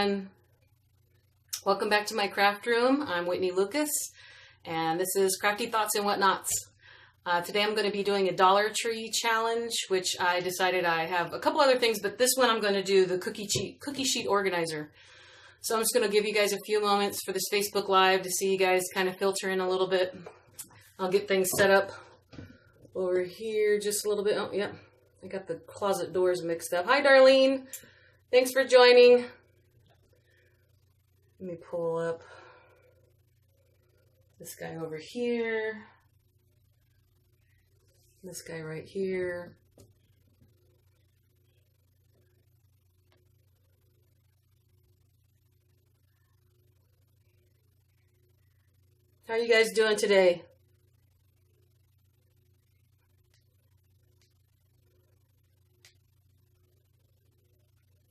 everyone. Welcome back to my craft room. I'm Whitney Lucas, and this is Crafty Thoughts and Whatnots. Today I'm going to be doing a Dollar Tree challenge, which I decided I have a couple other things, but this one I'm going to do the cookie sheet organizer. So I'm just going to give you guys a few moments for this Facebook Live to see you guys kind of filter in a little bit. I'll get things set up over here just a little bit. Oh, yeah. I got the closet doors mixed up. Hi, Darlene. Thanks for joining. Let me pull up this guy over here. This guy right here. How are you guys doing today?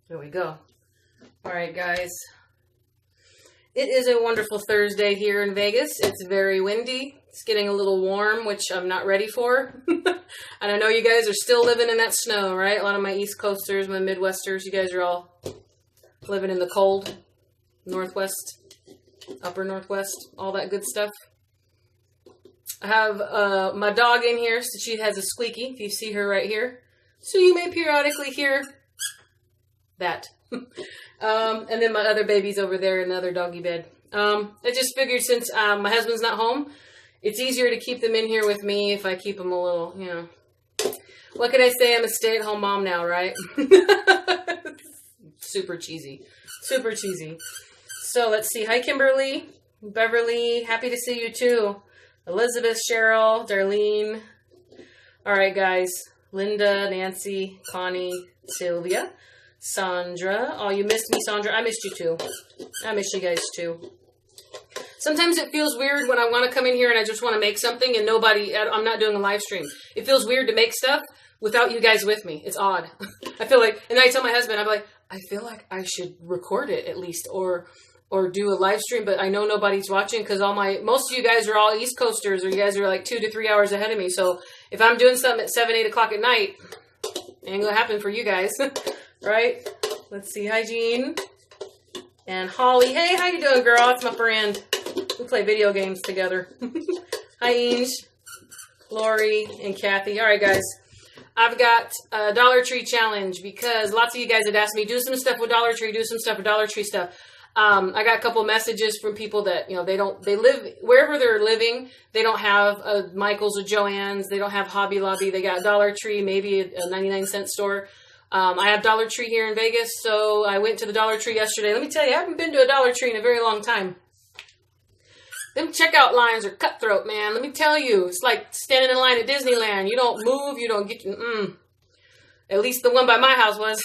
There we go. All right, guys. It is a wonderful Thursday here in Vegas. It's very windy. It's getting a little warm, which I'm not ready for. And I know you guys are still living in that snow, right? A lot of my East Coasters, my Midwesters, you guys are all living in the cold, Northwest, Upper Northwest, all that good stuff. I have my dog in here, so she has a squeaky, if you see her right here. So you may periodically hear that. And then my other baby's over there in the other doggy bed. I just figured since my husband's not home, it's easier to keep them in here with me if I keep them a little, you know. What can I say? I'm a stay-at-home mom now, right? Super cheesy. Super cheesy. So let's see. Hi, Kimberly. Beverly. Happy to see you too. Elizabeth, Cheryl, Darlene. All right, guys. Linda, Nancy, Connie, Sylvia. Sandra. Oh, you missed me, Sandra. I missed you too. I missed you guys too. Sometimes it feels weird when I want to come in here and I just want to make something and I'm not doing a live stream. It feels weird to make stuff without you guys with me. It's odd. I feel like, and I tell my husband, I'm like, I feel like I should record it at least or do a live stream, but I know nobody's watching because most of you guys are all East Coasters or you guys are like 2 to 3 hours ahead of me. So if I'm doing something at 7, 8 o'clock at night, it ain't going to happen for you guys. Right? Let's see. Hi, Jean. And Holly. Hey, how you doing, girl? It's my friend. We play video games together. Hi, Inge. Lori and Kathy. All right, guys. I've got a Dollar Tree challenge because lots of you guys had asked me, do some stuff with Dollar Tree, do some stuff with Dollar Tree stuff. I got a couple messages from people that, you know, they live wherever they're living. They don't have a Michael's or Joann's. They don't have Hobby Lobby. They got Dollar Tree, maybe a 99-cent store. I have Dollar Tree here in Vegas, so I went to the Dollar Tree yesterday. Let me tell you, I haven't been to a Dollar Tree in a very long time. Them checkout lines are cutthroat, man. Let me tell you, it's like standing in line at Disneyland. You don't move, you don't get, At least the one by my house was.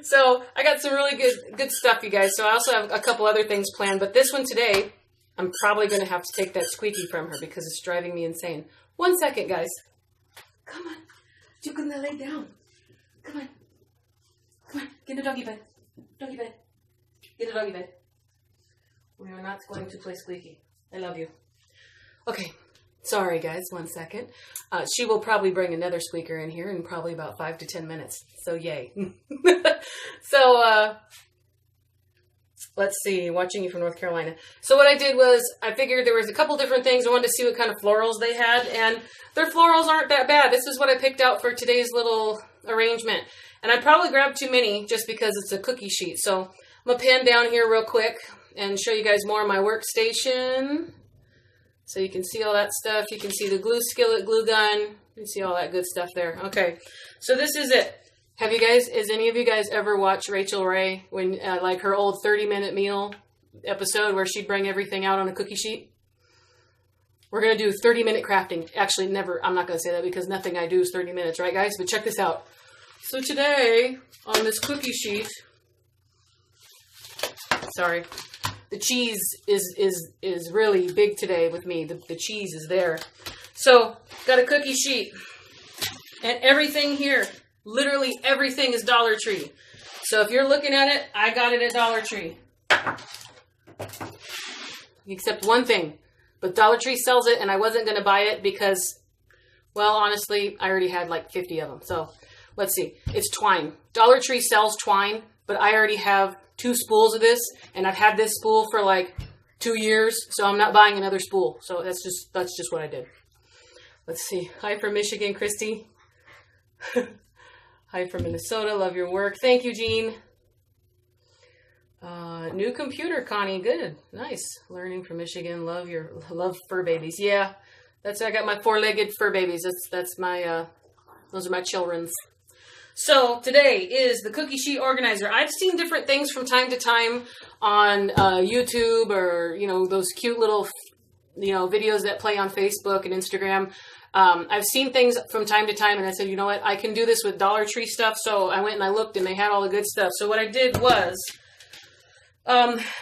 So I got some really good stuff, you guys. So I also have a couple other things planned, but this one today, I'm probably going to have to take that squeaky from her because it's driving me insane. 1 second, guys. Come on. You're going to lay down. Come on. Come on. Get in the doggy bed. Doggy bed. Get in the doggy bed. We are not going to play squeaky. I love you. Okay. Sorry, guys. 1 second. She will probably bring another squeaker in here in probably about 5 to 10 minutes. So, yay. So, let's see. Watching you from North Carolina. So, what I did was I figured there was a couple different things. I wanted to see what kind of florals they had. And their florals aren't that bad. This is what I picked out for today's little arrangement. And I probably grabbed too many just because it's a cookie sheet. So, I'm going to pan down here real quick and show you guys more of my workstation. So you can see all that stuff. You can see the glue skillet, glue gun. You can see all that good stuff there. Okay, so this is it. Has any of you guys ever watched Rachel Ray when, like her old 30-minute meal episode where she'd bring everything out on a cookie sheet? We're going to do 30-minute crafting. Actually, never. I'm not going to say that because nothing I do is 30 minutes, right, guys? But check this out. So today, on this cookie sheet, sorry, the cheese is really big today with me. The cheese is there. So, got a cookie sheet. And everything here, literally everything is Dollar Tree. So if you're looking at it, I got it at Dollar Tree. Except one thing. But Dollar Tree sells it and I wasn't going to buy it because, well, honestly, I already had like 50 of them. So, let's see. It's twine. Dollar Tree sells twine, but I already have 2 spools of this, and I've had this spool for like 2 years, so I'm not buying another spool. So that's just what I did. Let's see. Hi from Michigan, Christy. Hi from Minnesota. Love your work. Thank you, Jean. New computer, Connie. Good. Nice. Learning from Michigan. Love fur babies. Yeah. I got my 4-legged fur babies. That's my, those are my children's. So today is the cookie sheet organizer. I've seen different things from time to time on YouTube, or, you know, those cute little, you know, videos that play on Facebook and Instagram. I've seen things from time to time, and I said, you know what, I can do this with Dollar Tree stuff. So I went and I looked, and they had all the good stuff. So what I did was,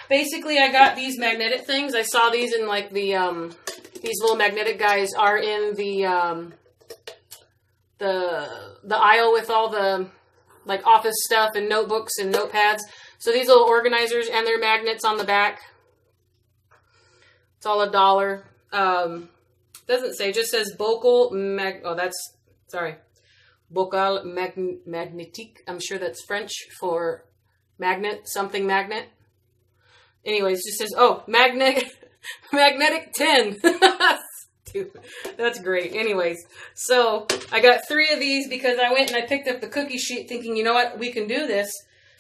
basically I got these magnetic things. I saw these in like the, these little magnetic guys are in the aisle with all the like office stuff and notebooks and notepads. So these little organizers, and they're magnets on the back. It's all $1. Doesn't say, just says Bocal Magnétique. I'm sure that's French for magnet, something magnet. Anyways, it just says, oh, magnetic 10. Dude, that's great. Anyways, so I got 3 of these because I went and I picked up the cookie sheet thinking, you know what, we can do this.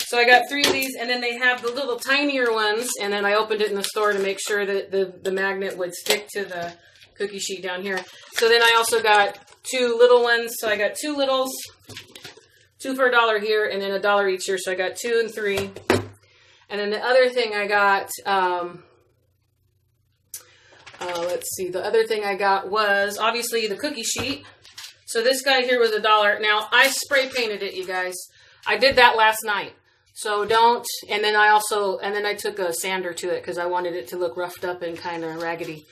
So I got 3 of these, and then they have the little tinier ones, and then I opened it in the store to make sure that the magnet would stick to the cookie sheet down here. So then I also got 2 little ones. So I got 2 littles, 2 for $1 here, and then $1 each here. So I got 2 and 3. And then the other thing I got, let's see, the other thing I got was obviously the cookie sheet. So this guy here was $1. Now I spray painted it, you guys. I did that last night. So don't, and then I took a sander to it because I wanted it to look roughed up and kind of raggedy.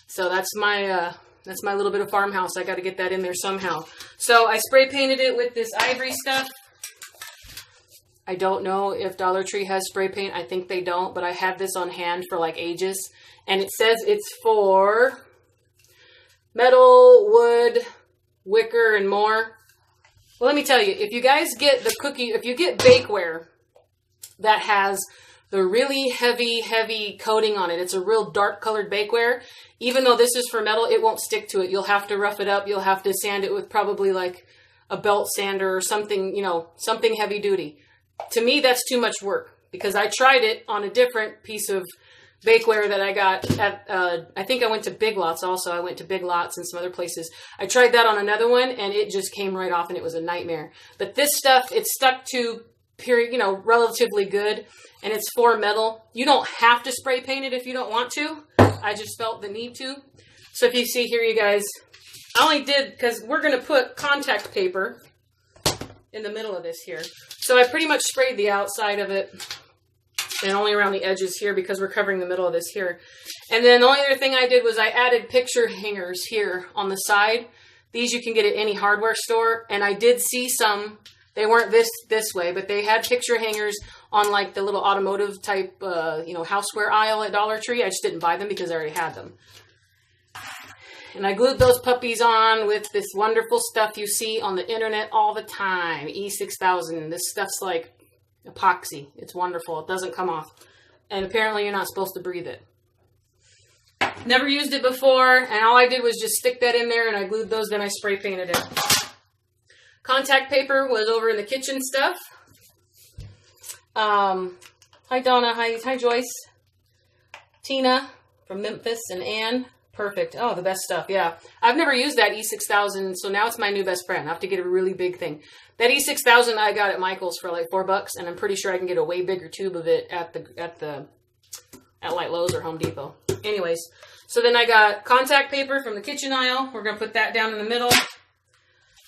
So that's my little bit of farmhouse. I got to get that in there somehow. So I spray painted it with this ivory stuff. I don't know if Dollar Tree has spray paint. I think they don't, but I had this on hand for like ages. And it says it's for metal, wood, wicker, and more. Well, let me tell you, if you guys get if you get bakeware that has the really heavy coating on it, it's a real dark colored bakeware. Even though this is for metal, it won't stick to it. You'll have to rough it up. You'll have to sand it with probably like a belt sander or something, you know, something heavy duty. To me, that's too much work because I tried it on a different piece of bakeware that I got at, I think I went to Big Lots also. I went to Big Lots and some other places. I tried that on another one, and it just came right off, and it was a nightmare. But this stuff, it's stuck to, you know, relatively good, and it's for metal. You don't have to spray paint it if you don't want to. I just felt the need to. So if you see here, you guys, I only did, because we're going to put contact paper in the middle of this here. So I pretty much sprayed the outside of it and only around the edges here because we're covering the middle of this here. And then the only other thing I did was I added picture hangers here on the side. These you can get at any hardware store. And I did see some, they weren't this way, but they had picture hangers on like the little automotive type, you know, houseware aisle at Dollar Tree. I just didn't buy them because I already had them. And I glued those puppies on with this wonderful stuff you see on the internet all the time. E6000. This stuff's like epoxy. It's wonderful. It doesn't come off. And apparently you're not supposed to breathe it. Never used it before. And all I did was just stick that in there and I glued those. Then I spray painted it. Contact paper was over in the kitchen stuff. Hi Donna. Hi Joyce. Tina from Memphis and Ann. Perfect. Oh, the best stuff. Yeah. I've never used that E6000, so now it's my new best friend. I have to get a really big thing. That E6000 I got at Michael's for like $4, and I'm pretty sure I can get a way bigger tube of it at like Lowe's or Home Depot. Anyways, so then I got contact paper from the kitchen aisle. We're going to put that down in the middle.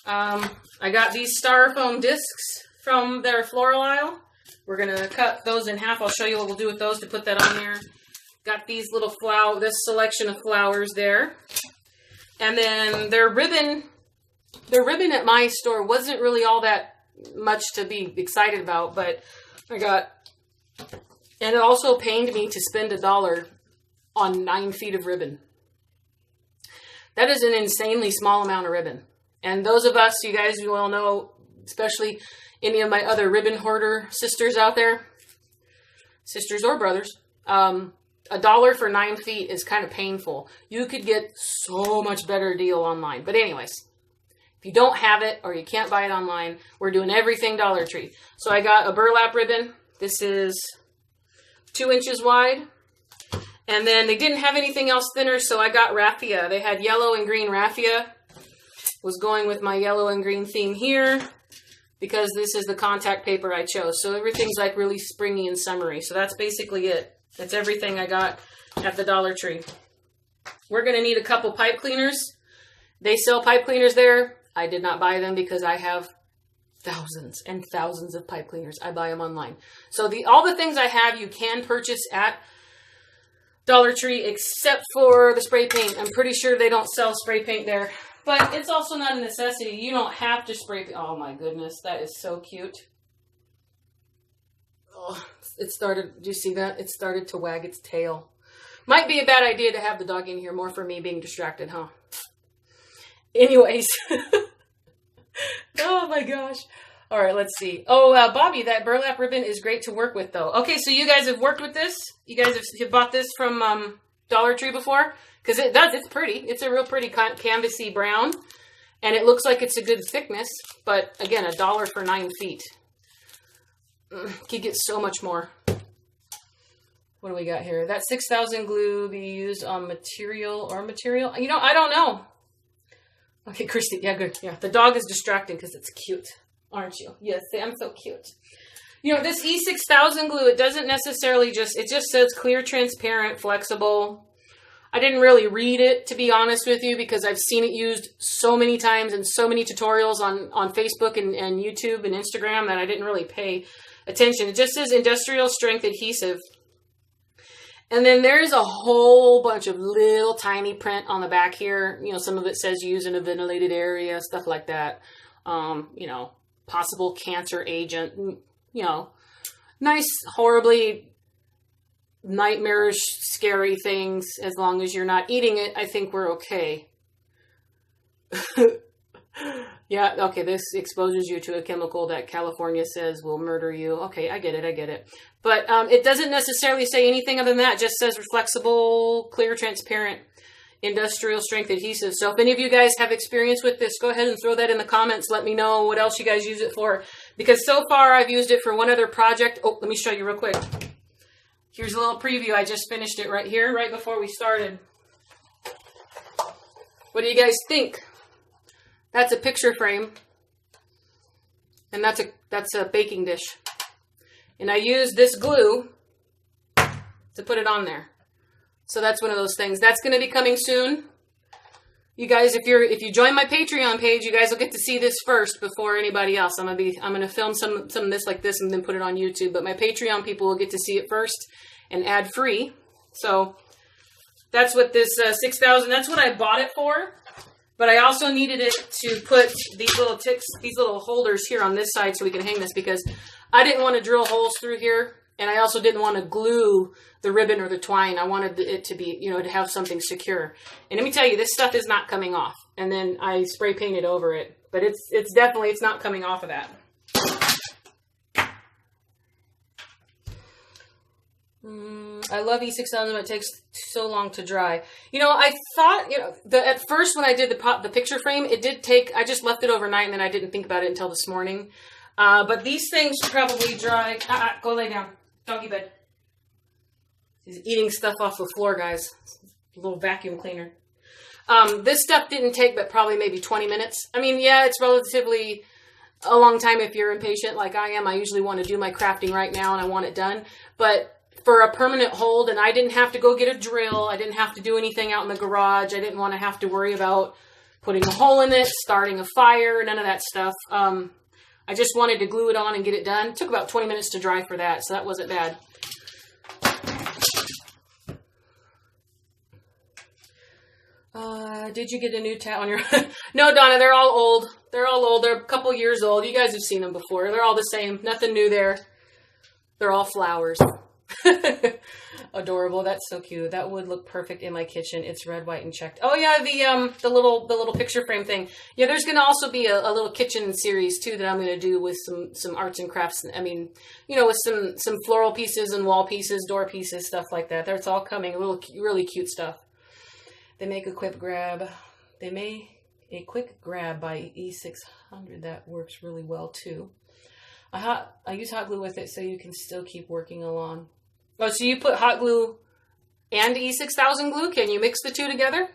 I got these styrofoam discs from their floral aisle. We're going to cut those in half. I'll show you what we'll do with those to put that on there. Got these little this selection of flowers there. And then their ribbon at my store wasn't really all that much to be excited about, but and it also pained me to spend $1 on 9 feet of ribbon. That is an insanely small amount of ribbon. And those of us, you guys will know, especially any of my other ribbon hoarder sisters out there, sisters or brothers. $1 for 9 feet is kind of painful. You could get so much better deal online. But anyways, if you don't have it or you can't buy it online, we're doing everything Dollar Tree. So I got a burlap ribbon. This is 2 inches wide. And then they didn't have anything else thinner, so I got raffia. They had yellow and green raffia. Was going with my yellow and green theme here because this is the contact paper I chose. So everything's like really springy and summery. So that's basically it. That's everything I got at the Dollar Tree. We're going to need a couple pipe cleaners. They sell pipe cleaners there. I did not buy them because I have thousands and thousands of pipe cleaners. I buy them online. So all the things I have you can purchase at Dollar Tree except for the spray paint. I'm pretty sure they don't sell spray paint there. But it's also not a necessity. You don't have to spray paint. Oh my goodness, that is so cute. Oh, it started, do you see that? It started to wag its tail. Might be a bad idea to have the dog in here more for me being distracted, huh? Anyways. Oh my gosh. All right, let's see. Oh, Bobby, that burlap ribbon is great to work with though. Okay, so you guys have worked with this? You guys have bought this from Dollar Tree before? Because it's pretty. It's a real pretty canvasy brown. And it looks like it's a good thickness. But again, $1 for 9 feet. Could get so much more. What do we got here? That 6,000 glue be used on material or material? You know, I don't know. Okay, Christy. Yeah, good. Yeah, the dog is distracting because it's cute. Aren't you? Yes, I'm so cute. You know, this E6000 glue, it doesn't necessarily it just says clear, transparent, flexible. I didn't really read it, to be honest with you, because I've seen it used so many times in so many tutorials on Facebook and YouTube and Instagram that I didn't really pay attention. It just says industrial strength adhesive. And then there's a whole bunch of little tiny print on the back here. You know, some of it says use in a ventilated area, stuff like that. You know, possible cancer agent, you know, nice, horribly nightmarish, scary things. As long as you're not eating it, I think we're okay. Yeah, okay, this exposes you to a chemical that California says will murder you. Okay, I get it. But it doesn't necessarily say anything other than that. It just says flexible, clear, transparent, industrial strength adhesive. So if any of you guys have experience with this, go ahead and throw that in the comments. Let me know what else you guys use it for. Because so far I've used it for one other project. Oh, let me show you real quick. Here's a little preview. I just finished it right here, right before we started. What do you guys think? That's a picture frame. And that's a baking dish. And I used this glue to put it on there. So that's one of those things. That's going to be coming soon. You guys, if you join my Patreon page, you guys will get to see this first before anybody else. I'm gonna film some of this like this and then put it on YouTube. But my Patreon people will get to see it first and ad free. So that's what this 6,000. That's what I bought it for. But I also needed it to put these little holders here on this side so we can hang this because I didn't want to drill holes through here. And I also didn't want to glue the ribbon or the twine. I wanted it to be, you know, to have something secure. And let me tell you, this stuff is not coming off. And then I spray painted over it. But it's definitely not coming off of that. I love E6000, but it takes so long to dry. You know, I thought, you know, at first when I did the picture frame, it did take, I just left it overnight and then I didn't think about it until this morning. But these things probably dry. Go lay down. Doggy bed. He's eating stuff off the floor, guys. A little vacuum cleaner. This stuff didn't take but probably maybe 20 minutes. I mean, yeah, it's relatively a long time if you're impatient like I am. I usually want to do my crafting right now and I want it done. But for a permanent hold, and I didn't have to go get a drill. I didn't have to do anything out in the garage. I didn't want to have to worry about putting a hole in it, starting a fire, none of that stuff. I just wanted to glue it on and get it done. It took about 20 minutes to dry for that, so that wasn't bad. Did you get a new tat on your... No, Donna, they're all old. They're all old. They're a couple years old. You guys have seen them before. They're all the same. Nothing new there. They're all flowers. Adorable. That's so cute. That would look perfect in my kitchen. It's red, white, and checked. Oh yeah, the little picture frame thing. Yeah, there's gonna also be a little kitchen series too that I'm gonna do with some arts and crafts. I mean, you know, with some floral pieces and wall pieces, door pieces, stuff like that. That's all coming. Really cute stuff. They make a quick grab. They make a quick grab by E600. That works really well too. I use hot glue with it so you can still keep working along. Oh, so you put hot glue and E6000 glue? Can you mix the two together?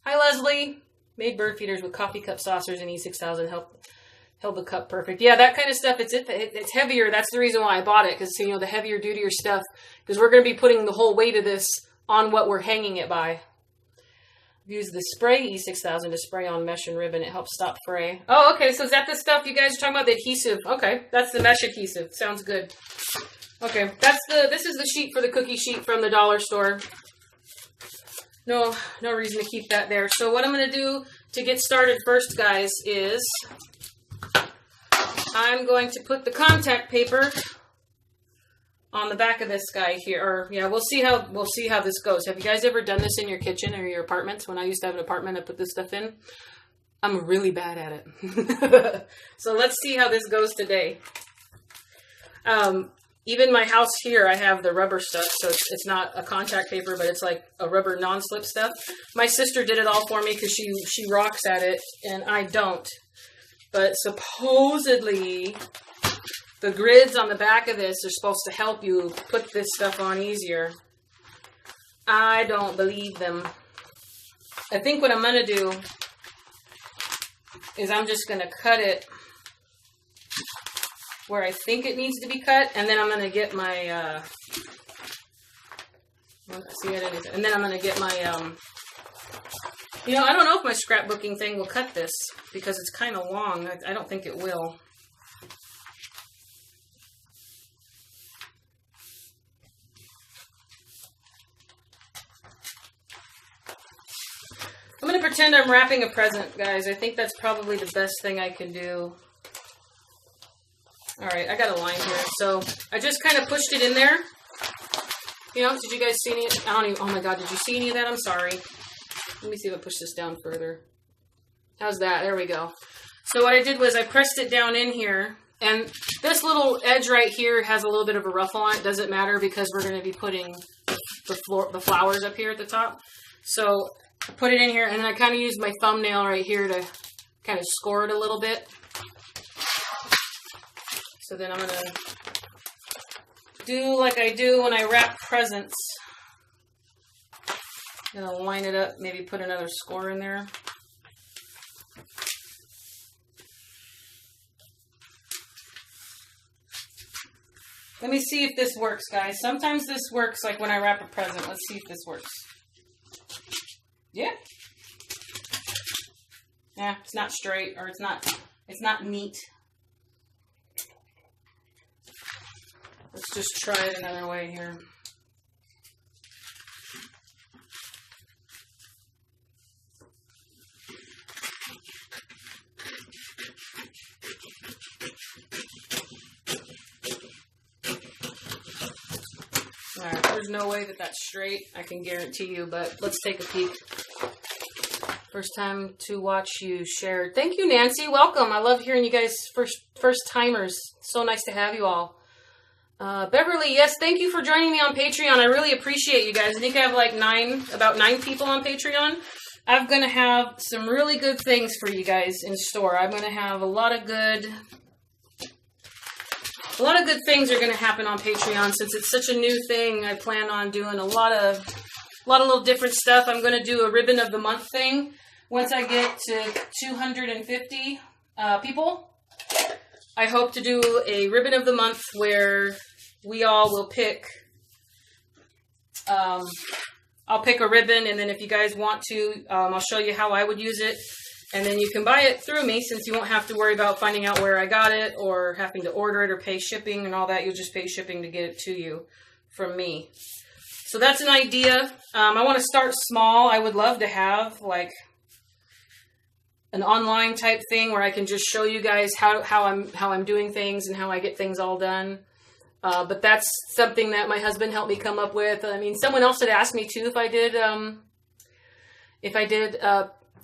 Hi, Leslie. Made bird feeders with coffee cup saucers and E6000 held the cup perfect. Yeah, that kind of stuff, it's heavier. That's the reason why I bought it, because, you know, the heavier, dutier stuff, because we're going to be putting the whole weight of this on what we're hanging it by. Use the spray E6000 to spray on mesh and ribbon. It helps stop fray. Oh, okay, so is that the stuff you guys are talking about, the adhesive? Okay, that's the mesh adhesive. Sounds good. Okay, this is the sheet for the cookie sheet from the dollar store. No reason to keep that there. So what I'm going to do to get started first, guys, is I'm going to put the contact paper on the back of this guy here. Or yeah, we'll see how this goes. Have you guys ever done this in your kitchen or your apartments? When I used to have an apartment, I put this stuff in. I'm really bad at it. So let's see how this goes today. Even my house here, I have the rubber stuff, so it's not a contact paper, but it's like a rubber non-slip stuff. My sister did it all for me because she rocks at it, and I don't. But supposedly, the grids on the back of this are supposed to help you put this stuff on easier. I don't believe them. I think what I'm going to do is I'm just going to cut it where I think it needs to be cut, and then I'm going to get my, and then I'm going to get my, you know, I don't know if my scrapbooking thing will cut this, because it's kind of long. I don't think it will. I'm going to pretend I'm wrapping a present, guys. I think that's probably the best thing I can do. All right, I got a line here. So I just kind of pushed it in there. You know, did you guys see any? I don't even, oh my God, did you see any of that? I'm sorry. Let me see if I push this down further. How's that? There we go. So what I did was I pressed it down in here. And this little edge right here has a little bit of a ruffle on it. Doesn't matter because we're going to be putting the flowers up here at the top. So I put it in here, and then I kind of used my thumbnail right here to kind of score it a little bit. So then I'm going to do like I do when I wrap presents. I'm going to line it up, maybe put another score in there. Let me see if this works, guys. Sometimes this works like when I wrap a present. Let's see if this works. Yeah. Yeah, it's not straight, or it's not neat. Let's just try it another way here. Alright, there's no way that that's straight, I can guarantee you, but let's take a peek. First time to watch you share. Thank you, Nancy. Welcome. I love hearing you guys first timers. So nice to have you all. Beverly, yes, thank you for joining me on Patreon. I really appreciate you guys. I think I have like about nine people on Patreon. I'm going to have some really good things for you guys in store. I'm going to have a lot of good things are going to happen on Patreon since it's such a new thing. I plan on doing a lot of little different stuff. I'm going to do a ribbon of the month thing once I get to 250 people. I hope to do a ribbon of the month where we all will pick, I'll pick a ribbon, and then if you guys want to, I'll show you how I would use it. And then you can buy it through me since you won't have to worry about finding out where I got it or having to order it or pay shipping and all that. You'll just pay shipping to get it to you from me. So that's an idea. I want to start small. I would love to have like an online type thing where I can just show you guys how I'm doing things and how I get things all done. But that's something that my husband helped me come up with. I mean, someone else had asked me too if I did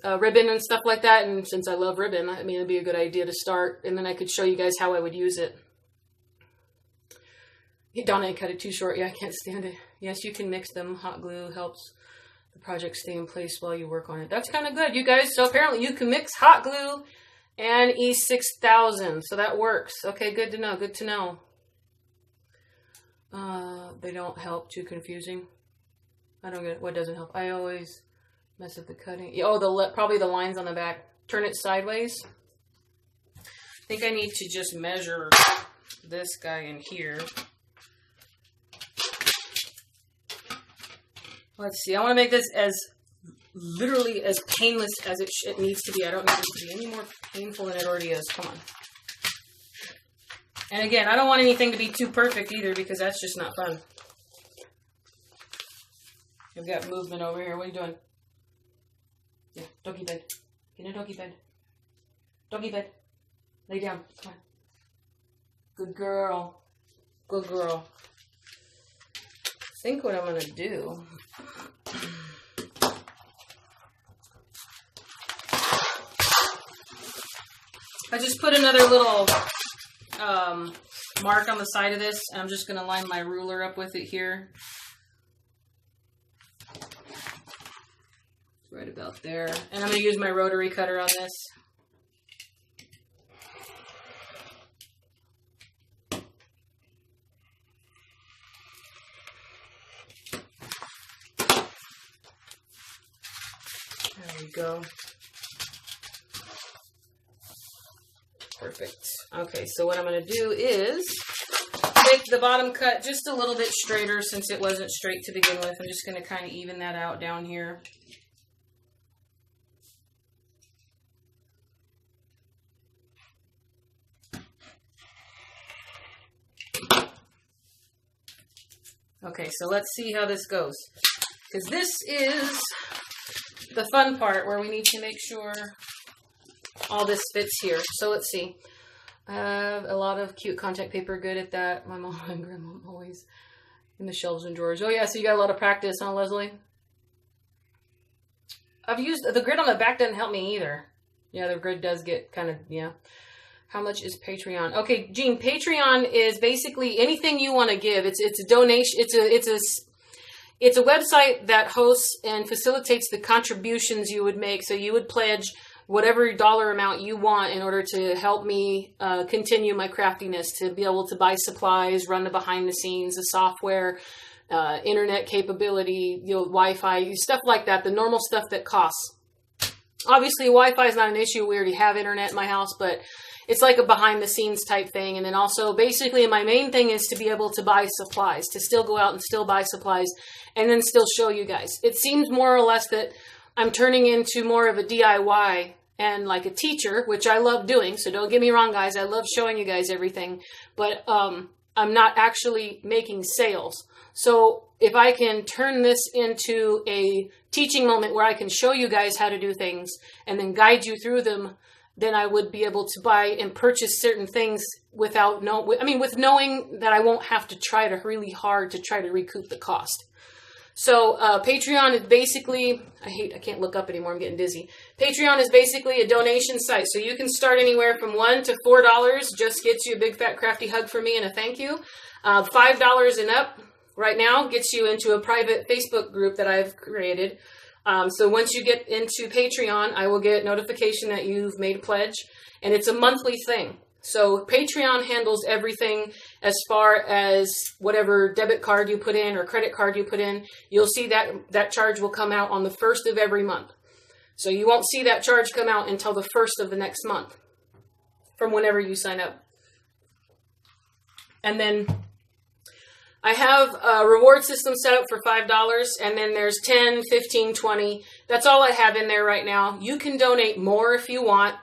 ribbon and stuff like that. And since I love ribbon, I mean, it'd be a good idea to start. And then I could show you guys how I would use it. Donna, I cut it too short. Yeah, I can't stand it. Yes, you can mix them. Hot glue helps the project stay in place while you work on it. That's kind of good, you guys. So apparently you can mix hot glue and E6000. So that works. Okay, good to know. Good to know. They don't help. Too confusing. I don't get it. What doesn't help? I always mess up the cutting. Oh, probably the lines on the back. Turn it sideways. I think I need to just measure this guy in here. Let's see. I want to make this as literally as painless as it needs to be. I don't need it to be any more painful than it already is. Come on. And again, I don't want anything to be too perfect either because that's just not fun. We've got movement over here. What are you doing? Yeah, doggy bed. Get in a doggy bed. Doggy bed. Lay down. Come on. Good girl. Good girl. I think what I'm going to do... I just put another little mark on the side of this, and I'm just going to line my ruler up with it here. Right about there. And I'm going to use my rotary cutter on this. There we go. Perfect. Okay, so what I'm going to do is make the bottom cut just a little bit straighter since it wasn't straight to begin with. I'm just going to kind of even that out down here. Okay, so let's see how this goes. Because this is the fun part where we need to make sure all this fits here. So let's see. I have a lot of cute contact paper. Good at that. My mom and grandma always in the shelves and drawers. Oh yeah, so you got a lot of practice, huh, Leslie? I've used the grid on the back. Doesn't help me either. Yeah, the grid does get kind of, yeah. How much is Patreon? Okay, Jean, Patreon is basically anything you want to give. It's a donation. It's a website that hosts and facilitates the contributions you would make. So you would pledge whatever dollar amount you want in order to help me continue my craftiness, to be able to buy supplies, run the behind the scenes, the software, internet capability, Wi-Fi, stuff like that, the normal stuff that costs. Obviously, Wi-Fi is not an issue. We already have internet in my house, but it's like a behind the scenes type thing. And then also, basically, my main thing is to be able to buy supplies, to still go out and still buy supplies, and then still show you guys. It seems more or less that I'm turning into more of a DIY and like a teacher, which I love doing. So don't get me wrong, guys. I love showing you guys everything, but I'm not actually making sales. So if I can turn this into a teaching moment where I can show you guys how to do things and then guide you through them, then I would be able to buy and purchase certain things with knowing that I won't have to try really hard to try to recoup the cost. So Patreon is basically, I can't look up anymore, I'm getting dizzy. Patreon is basically a donation site. So you can start anywhere from $1 to $4, just gets you a big fat crafty hug from me and a thank you. $5 and up right now gets you into a private Facebook group that I've created. So once you get into Patreon, I will get notification that you've made a pledge, and it's a monthly thing. So Patreon handles everything as far as whatever debit card you put in or credit card you put in. You'll see that charge will come out on the 1st of every month. So you won't see that charge come out until the 1st of the next month from whenever you sign up. And then I have a reward system set up for $5, and then there's 10, 15, 20. That's all I have in there right now. You can donate more if you want.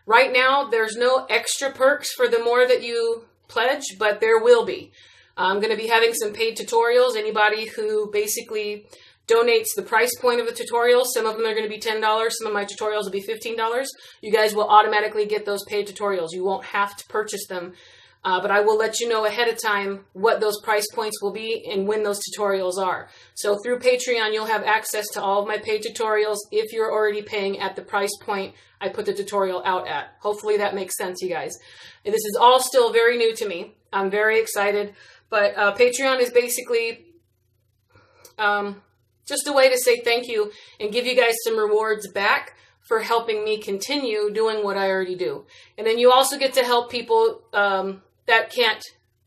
Right now, there's no extra perks for the more that you pledge, but there will be. I'm going to be having some paid tutorials. Anybody who basically donates the price point of the tutorial, some of them are going to be $10. Some of my tutorials will be $15. You guys will automatically get those paid tutorials. You won't have to purchase them But I will let you know ahead of time what those price points will be and when those tutorials are. So through Patreon, you'll have access to all of my paid tutorials if you're already paying at the price point I put the tutorial out at. Hopefully that makes sense, you guys. And this is all still very new to me. I'm very excited. But Patreon is basically just a way to say thank you and give you guys some rewards back for helping me continue doing what I already do. And then you also get to help people that can't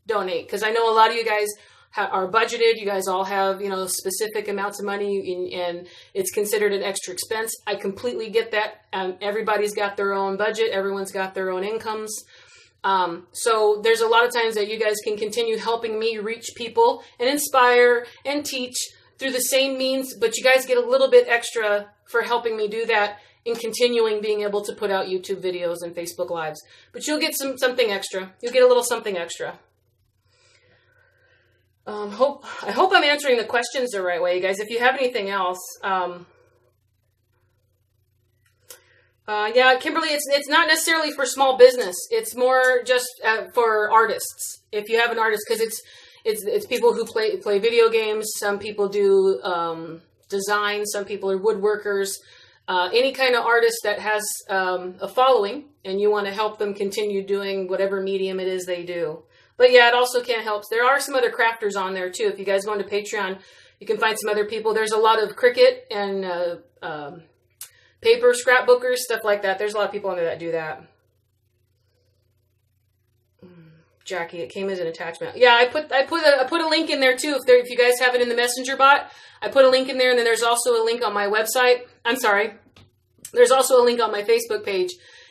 donate, because I know a lot of you guys are budgeted. You guys all have, you know, specific amounts of money, and it's considered an extra expense. I completely get that. Everybody's got their own budget. Everyone's got their own incomes. So there's a lot of times that you guys can continue helping me reach people and inspire and teach through the same means, but you guys get a little bit extra for helping me do that in continuing being able to put out YouTube videos and Facebook Lives. But you'll get something extra. You'll get a little something extra. I hope I'm answering the questions the right way, you guys. If you have anything else, yeah, Kimberly, it's not necessarily for small business. It's more just for artists. If you have an artist, because it's people who play video games. Some people do design. Some people are woodworkers. Any kind of artist that has a following and you want to help them continue doing whatever medium it is they do. But yeah, it also can help. There are some other crafters on there too. If you guys go into Patreon, you can find some other people. There's a lot of Cricut and paper scrapbookers, stuff like that. There's a lot of people on there that do that. Jackie, it came as an attachment. Yeah, I put a link in there too. If you guys have it in the Messenger bot, I put a link in there, and then there's also a link on my website. I'm sorry. There's also a link on my Facebook page,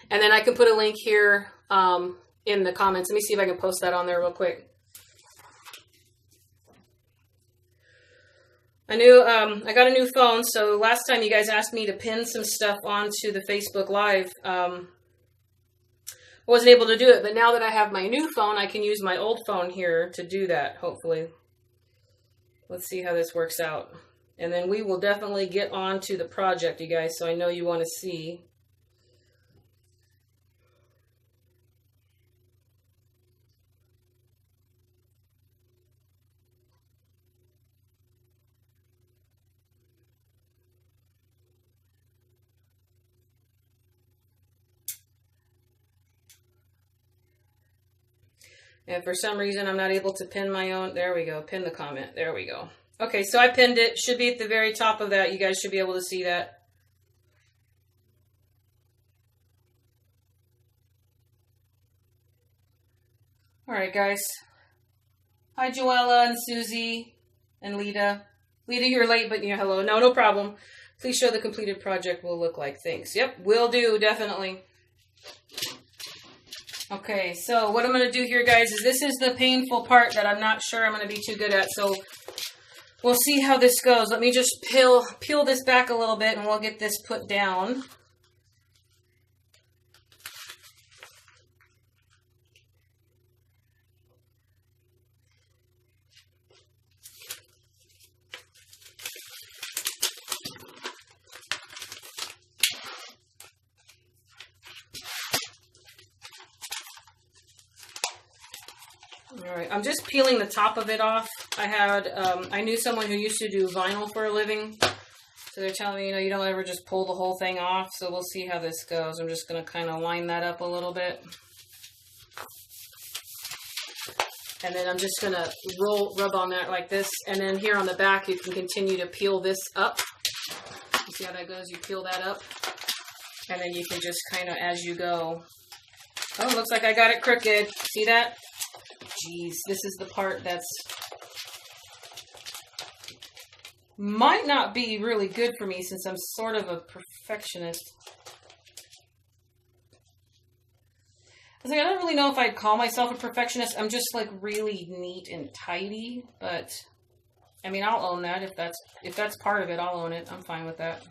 and then I can put a link here in the comments. Let me see if I can post that on there real quick. I got a new phone, so last time you guys asked me to pin some stuff onto the Facebook Live. I wasn't able to do it, but now that I have my new phone, I can use my old phone here to do that, hopefully. Let's see how this works out. And then we will definitely get on to the project, you guys, so I know you want to see. And for some reason, I'm not able to pin my own. There we go. Pin the comment. There we go. Okay, so I pinned it. Should be at the very top of that. You guys should be able to see that. All right, guys. Hi, Joella and Susie and Lita. Lita, you're late, but you know, hello. No problem. Please show the completed project will look like. Thanks. Yep, will do, definitely. Okay, so what I'm going to do here, guys, is this is the painful part that I'm not sure I'm going to be too good at, so we'll see how this goes. Let me just peel this back a little bit, and we'll get this put down. All right, I'm just peeling the top of it off. I knew someone who used to do vinyl for a living. So they're telling me, you know, you don't ever just pull the whole thing off. So we'll see how this goes. I'm just going to kind of line that up a little bit. And then I'm just going to rub on that like this. And then here on the back, you can continue to peel this up. You see how that goes? You peel that up. And then you can just kind of, as you go. Oh, looks like I got it crooked. See that? Jeez, this is the part that's might not be really good for me since I'm sort of a perfectionist. I was like, I don't really know if I'd call myself a perfectionist. I'm just like really neat and tidy, but I mean, I'll own that if that's part of it. I'll own it. I'm fine with that.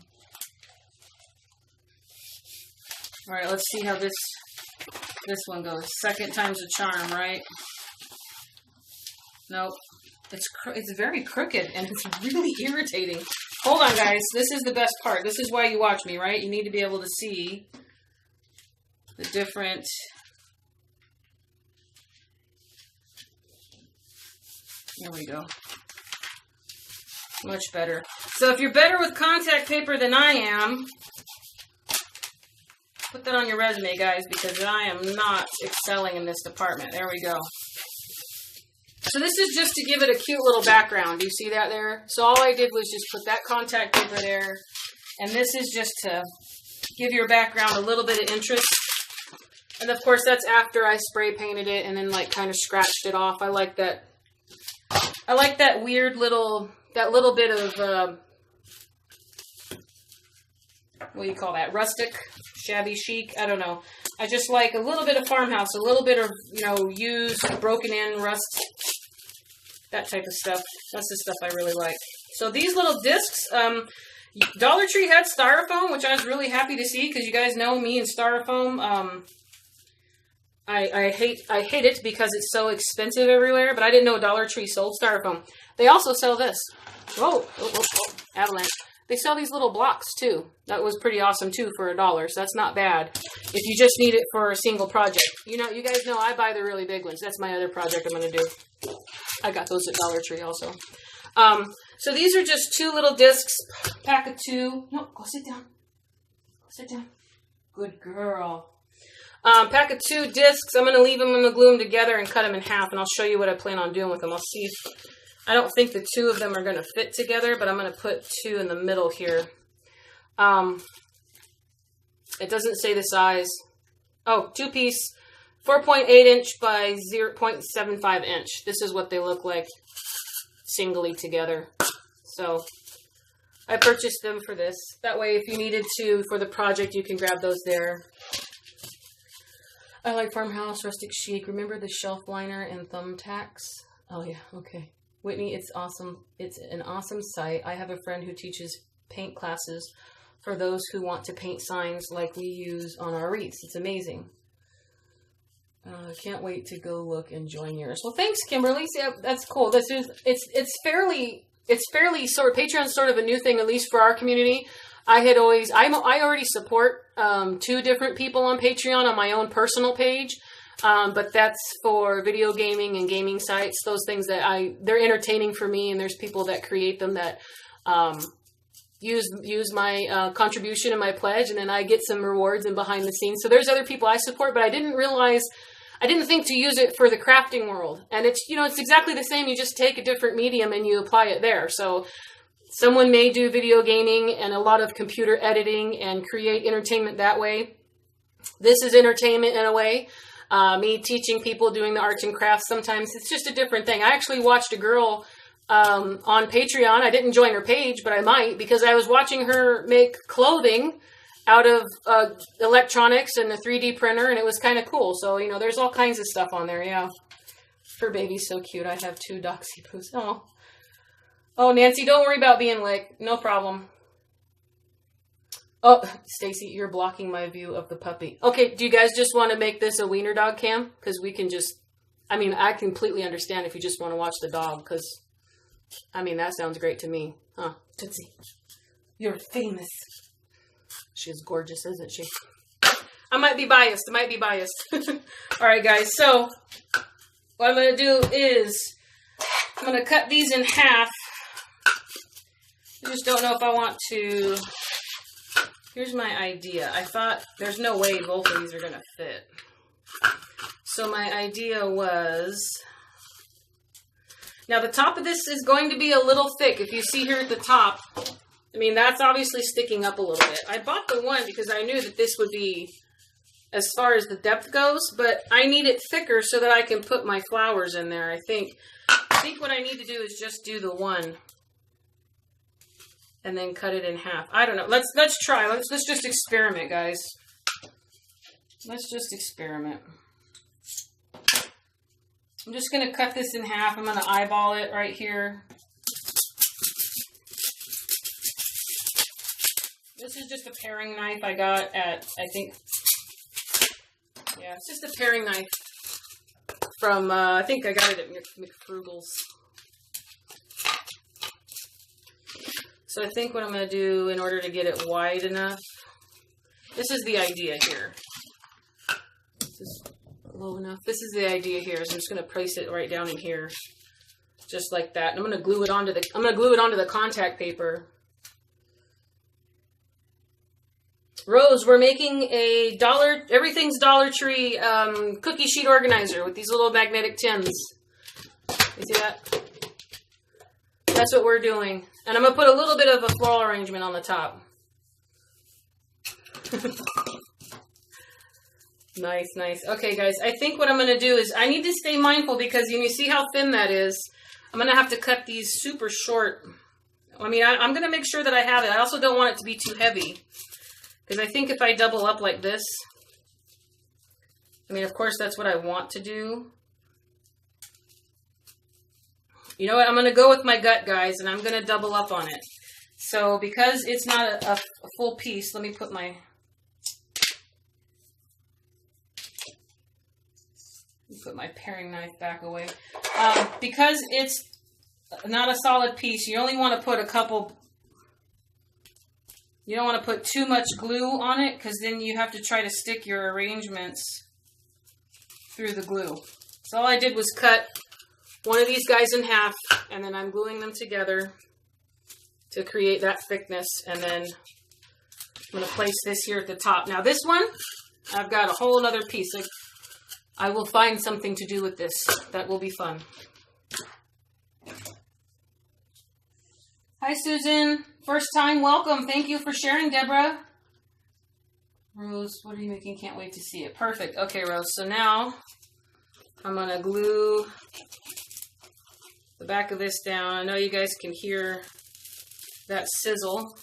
All right, let's see how this one goes. Second time's a charm, right? Nope. It's very crooked, and it's really irritating. Hold on, guys. This is the best part. This is why you watch me, right? You need to be able to see the different There we go. Much better. So if you're better with contact paper than I am, put that on your resume, guys, because I am not excelling in this department. There we go. So this is just to give it a cute little background. Do you see that there? So all I did was just put that contact paper there. And this is just to give your background a little bit of interest. And of course, that's after I spray painted it and then like kind of scratched it off. I like that. I like that weird little, that little bit of, what do you call that? Rustic, shabby chic. I don't know. I just like a little bit of farmhouse, a little bit of, you know, used, broken in, rust, that type of stuff. That's the stuff I really like. So these little discs, Dollar Tree had styrofoam, which I was really happy to see because you guys know me and styrofoam. I hate it because it's so expensive everywhere, but I didn't know Dollar Tree sold styrofoam. They also sell this. Whoa, avalanche. They sell these little blocks too. That was pretty awesome too for $1, so that's not bad. If you just need it for a single project. You know, you guys know I buy the really big ones. That's my other project I'm going to do. I got those at Dollar Tree also. So these are just 2 little discs, pack of 2. No, go sit down. Go sit down. Good girl. Pack of 2 discs. I'm going to leave them and glue them together and cut them in half, and I'll show you what I plan on doing with them. I'll see if, I don't think the 2 of them are going to fit together, but I'm going to put 2 in the middle here. It doesn't say the size. Oh, 2-piece, 4.8 inch by 0.75 inch. This is what they look like singly together. So I purchased them for this. That way, if you needed to for the project, you can grab those there. I like farmhouse, rustic chic. Remember the shelf liner and thumbtacks? Oh yeah, okay. Whitney, it's awesome. It's an awesome site. I have a friend who teaches paint classes for those who want to paint signs like we use on our wreaths. It's amazing. I can't wait to go look and join yours. Well, thanks, Kimberly. See, that's cool. This is it's fairly sort of Patreon's sort of a new thing, at least for our community. I already support 2 different people on Patreon on my own personal page. But that's for video gaming and gaming sites, those things that they're entertaining for me, and there's people that create them that use my contribution and my pledge, and then I get some rewards and behind the scenes. So there's other people I support, but I didn't think to use it for the crafting world. And it's, you know, it's exactly the same. You just take a different medium and you apply it there. So someone may do video gaming and a lot of computer editing and create entertainment that way. This is entertainment in a way. Me teaching people doing the arts and crafts, sometimes it's just a different thing. I actually watched a girl on Patreon. I didn't join her page, but I might, because I was watching her make clothing out of electronics and a 3D printer, and it was kind of cool. So, you know, there's all kinds of stuff on there, yeah. Her baby's so cute. I have 2 doxy poos. Oh, Nancy, don't worry about being licked. No problem. Oh, Stacy, you're blocking my view of the puppy. Okay, do you guys just want to make this a wiener dog cam? Because we can just, I mean, I completely understand if you just want to watch the dog, because, I mean, that sounds great to me. Huh, Tootsie, you're famous. She's gorgeous, isn't she? I might be biased. All right, guys, so what I'm going to do is I'm going to cut these in half. I just don't know if I want to. Here's my idea. I thought there's no way both of these are going to fit. So my idea was, now the top of this is going to be a little thick. If you see here at the top, I mean, that's obviously sticking up a little bit. I bought the one because I knew that this would be as far as the depth goes, but I need it thicker so that I can put my flowers in there. I think what I need to do is just do the one and then cut it in half. I don't know. Let's try. Let's just experiment, guys. Let's just experiment. I'm just going to cut this in half. I'm going to eyeball it right here. This is just a paring knife I got at, I think, yeah, it's just a paring knife from, I think I got it at McFrugal's. So I think what I'm going to do in order to get it wide enough, this is the idea here. This is low enough. This is the idea here. So I'm just going to place it right down in here. just like that. And I'm going to glue it onto the contact paper. Rose, we're making a everything's Dollar Tree cookie sheet organizer with these little magnetic tins. You see that? That's what we're doing. And I'm going to put a little bit of a floral arrangement on the top. Nice, nice. Okay, guys, I think what I'm going to do is I need to stay mindful because you see how thin that is. I'm going to have to cut these super short. I mean, I'm going to make sure that I have it. I also don't want it to be too heavy because I think if I double up like this, I mean, of course, that's what I want to do. You know what? I'm going to go with my gut, guys, and I'm going to double up on it. So because it's not a full piece, let me put my... Put my paring knife back away. Because it's not a solid piece, you only want to put a couple... You don't want to put too much glue on it because then you have to try to stick your arrangements through the glue. So all I did was cut one of these guys in half, and then I'm gluing them together to create that thickness, and then I'm going to place this here at the top. Now this one, I've got a whole other piece. Like, I will find something to do with this. That will be fun. Hi, Susan. First time, welcome. Thank you for sharing, Deborah. Rose, what are you making? Can't wait to see it. Perfect. Okay, Rose. So now I'm going to glue the back of this down. I know you guys can hear that sizzle.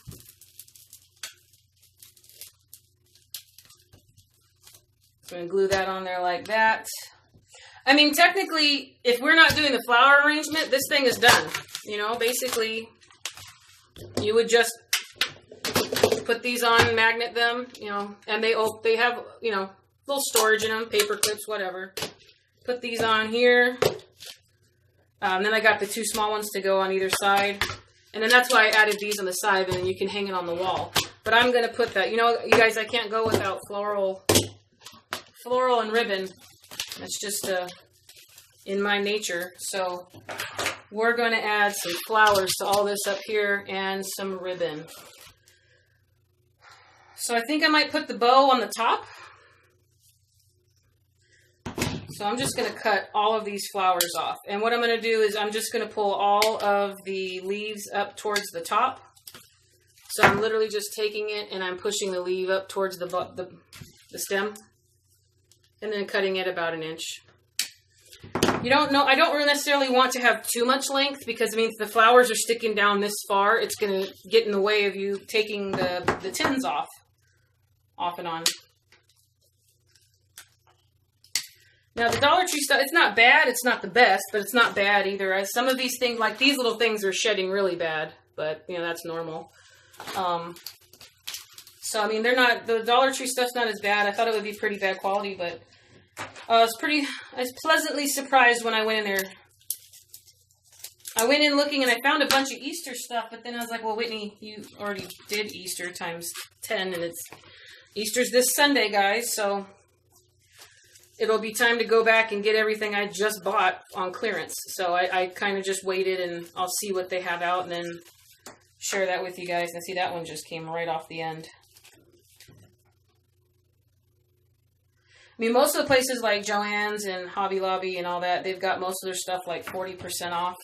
I'm going to glue that on there like that. I mean, technically, if we're not doing the flower arrangement, this thing is done. You know, basically, you would just put these on, magnet them, you know, and they have, you know, little storage in them, paper clips, whatever. Put these on here. Then I got the two small ones to go on either side. And then that's why I added these on the side, and then you can hang it on the wall. But I'm going to put that, you know, you guys, I can't go without floral and ribbon. That's just in my nature. So we're going to add some flowers to all this up here and some ribbon. So I think I might put the bow on the top. So I'm just going to cut all of these flowers off. And what I'm going to do is I'm just going to pull all of the leaves up towards the top. So I'm literally just taking it and I'm pushing the leaf up towards the stem. And then cutting it about an inch. You don't know, I don't really necessarily want to have too much length because it means the flowers are sticking down this far. It's going to get in the way of you taking the tins off and on. Now the Dollar Tree stuff, it's not bad. It's not the best, but it's not bad either. As some of these things, like these little things, are shedding really bad, but you know, that's normal. So I mean, they're not, the Dollar Tree stuff's not as bad. I thought it would be pretty bad quality, but I was pleasantly surprised when I went in there. I went in looking and I found a bunch of Easter stuff, but then I was like, well, Whitney, you already did Easter times 10, and Easter's this Sunday, guys, so it'll be time to go back and get everything I just bought on clearance. So I kind of just waited, and I'll see what they have out and then share that with you guys. And see, that one just came right off the end. I mean, most of the places like Joann's and Hobby Lobby and all that, they've got most of their stuff like 40% off.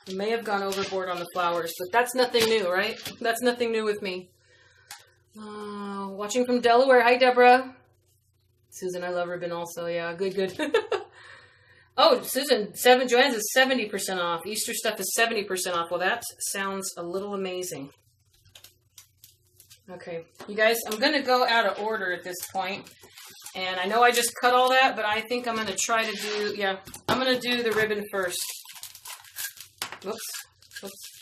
I may have gone overboard on the flowers, but that's nothing new, right? That's nothing new with me. Watching from Delaware. Hi, Deborah. Susan, I love ribbon also. Yeah, good, good. Oh, Susan, Joann's is 70% off. Easter stuff is 70% off. Well, that sounds a little amazing. Okay, you guys, I'm going to go out of order at this point. And I know I just cut all that, but I think I'm going to try to do, yeah, I'm going to do the ribbon first. Whoops,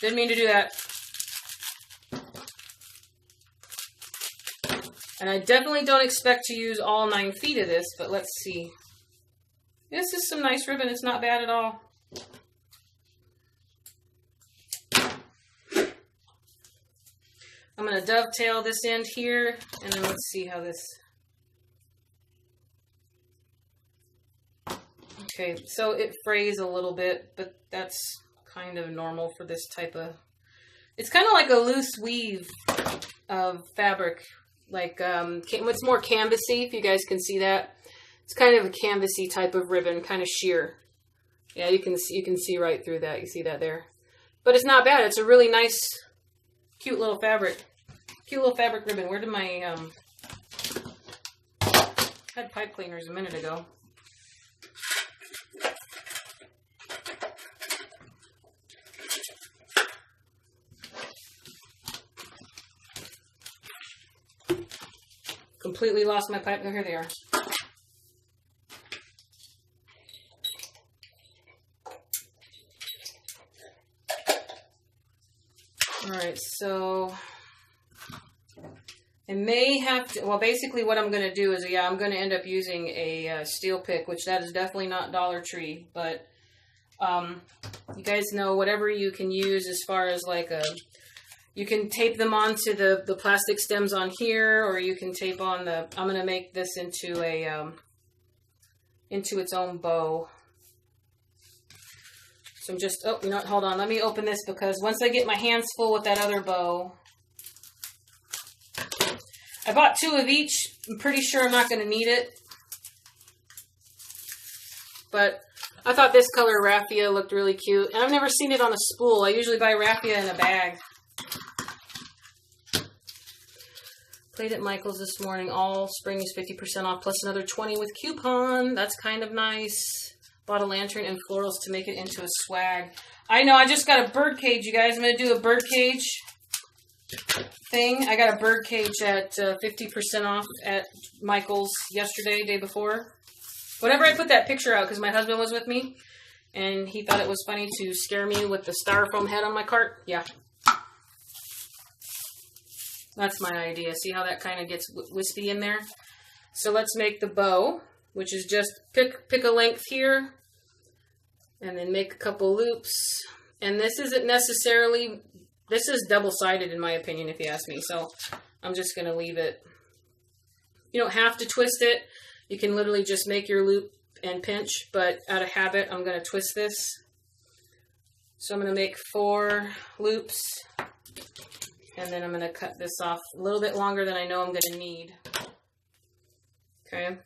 didn't mean to do that. And I definitely don't expect to use all 9 feet of this, but let's see. This is some nice ribbon. It's not bad at all. I'm going to dovetail this end here, and then let's see how this... Okay, so it frays a little bit, but that's kind of normal for this type of... It's kind of like a loose weave of fabric. Like, it's more canvasy, if you guys can see that. It's kind of a canvasy type of ribbon, kind of sheer. Yeah, you can see right through that. You see that there. But it's not bad. It's a really nice, cute little fabric. Cute little fabric ribbon. Where did my, I had pipe cleaners a minute ago. Completely lost my pipe. Oh, here they are. Alright, so I may have to, well, basically what I'm going to do is, yeah, I'm going to end up using a steel pick, which that is definitely not Dollar Tree, but you guys know whatever you can use as far as like a, you can tape them onto the plastic stems on here, or you can tape on the, I'm going to make this into a, into its own bow. So I'm just, oh, you know what, hold on, let me open this because once I get my hands full with that other bow, I bought 2 of each. I'm pretty sure I'm not going to need it. But I thought this color raffia looked really cute. And I've never seen it on a spool. I usually buy raffia in a bag. Played at Michael's this morning. All spring is 50% off plus another 20 with coupon. That's kind of nice. Bought a lantern and florals to make it into a swag. I know, I just got a bird cage, you guys. I'm going to do a bird cage thing. I got a bird cage at 50% off at Michael's yesterday, day before. Whenever I put that picture out, because my husband was with me, and he thought it was funny to scare me with the styrofoam head on my cart. Yeah. That's my idea. See how that kind of gets wispy in there? So let's make the bow, which is just pick a length here, and then make a couple loops. And this isn't necessarily, this is double-sided in my opinion, if you ask me. So I'm just going to leave it. You don't have to twist it. You can literally just make your loop and pinch, but out of habit, I'm going to twist this. So I'm going to make 4 loops, and then I'm going to cut this off a little bit longer than I know I'm going to need. Okay.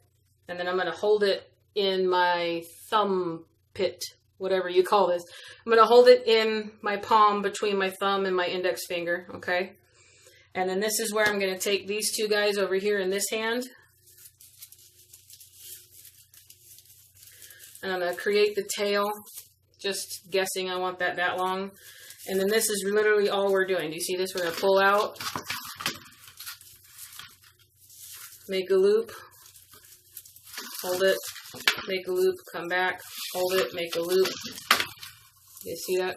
And then I'm going to hold it in my thumb pit, whatever you call this. I'm going to hold it in my palm between my thumb and my index finger, okay? And then this is where I'm going to take these 2 guys over here in this hand. And I'm going to create the tail, just guessing I want that long. And then this is literally all we're doing. Do you see this? We're going to pull out, make a loop, hold it, make a loop, come back, hold it, make a loop. You see that?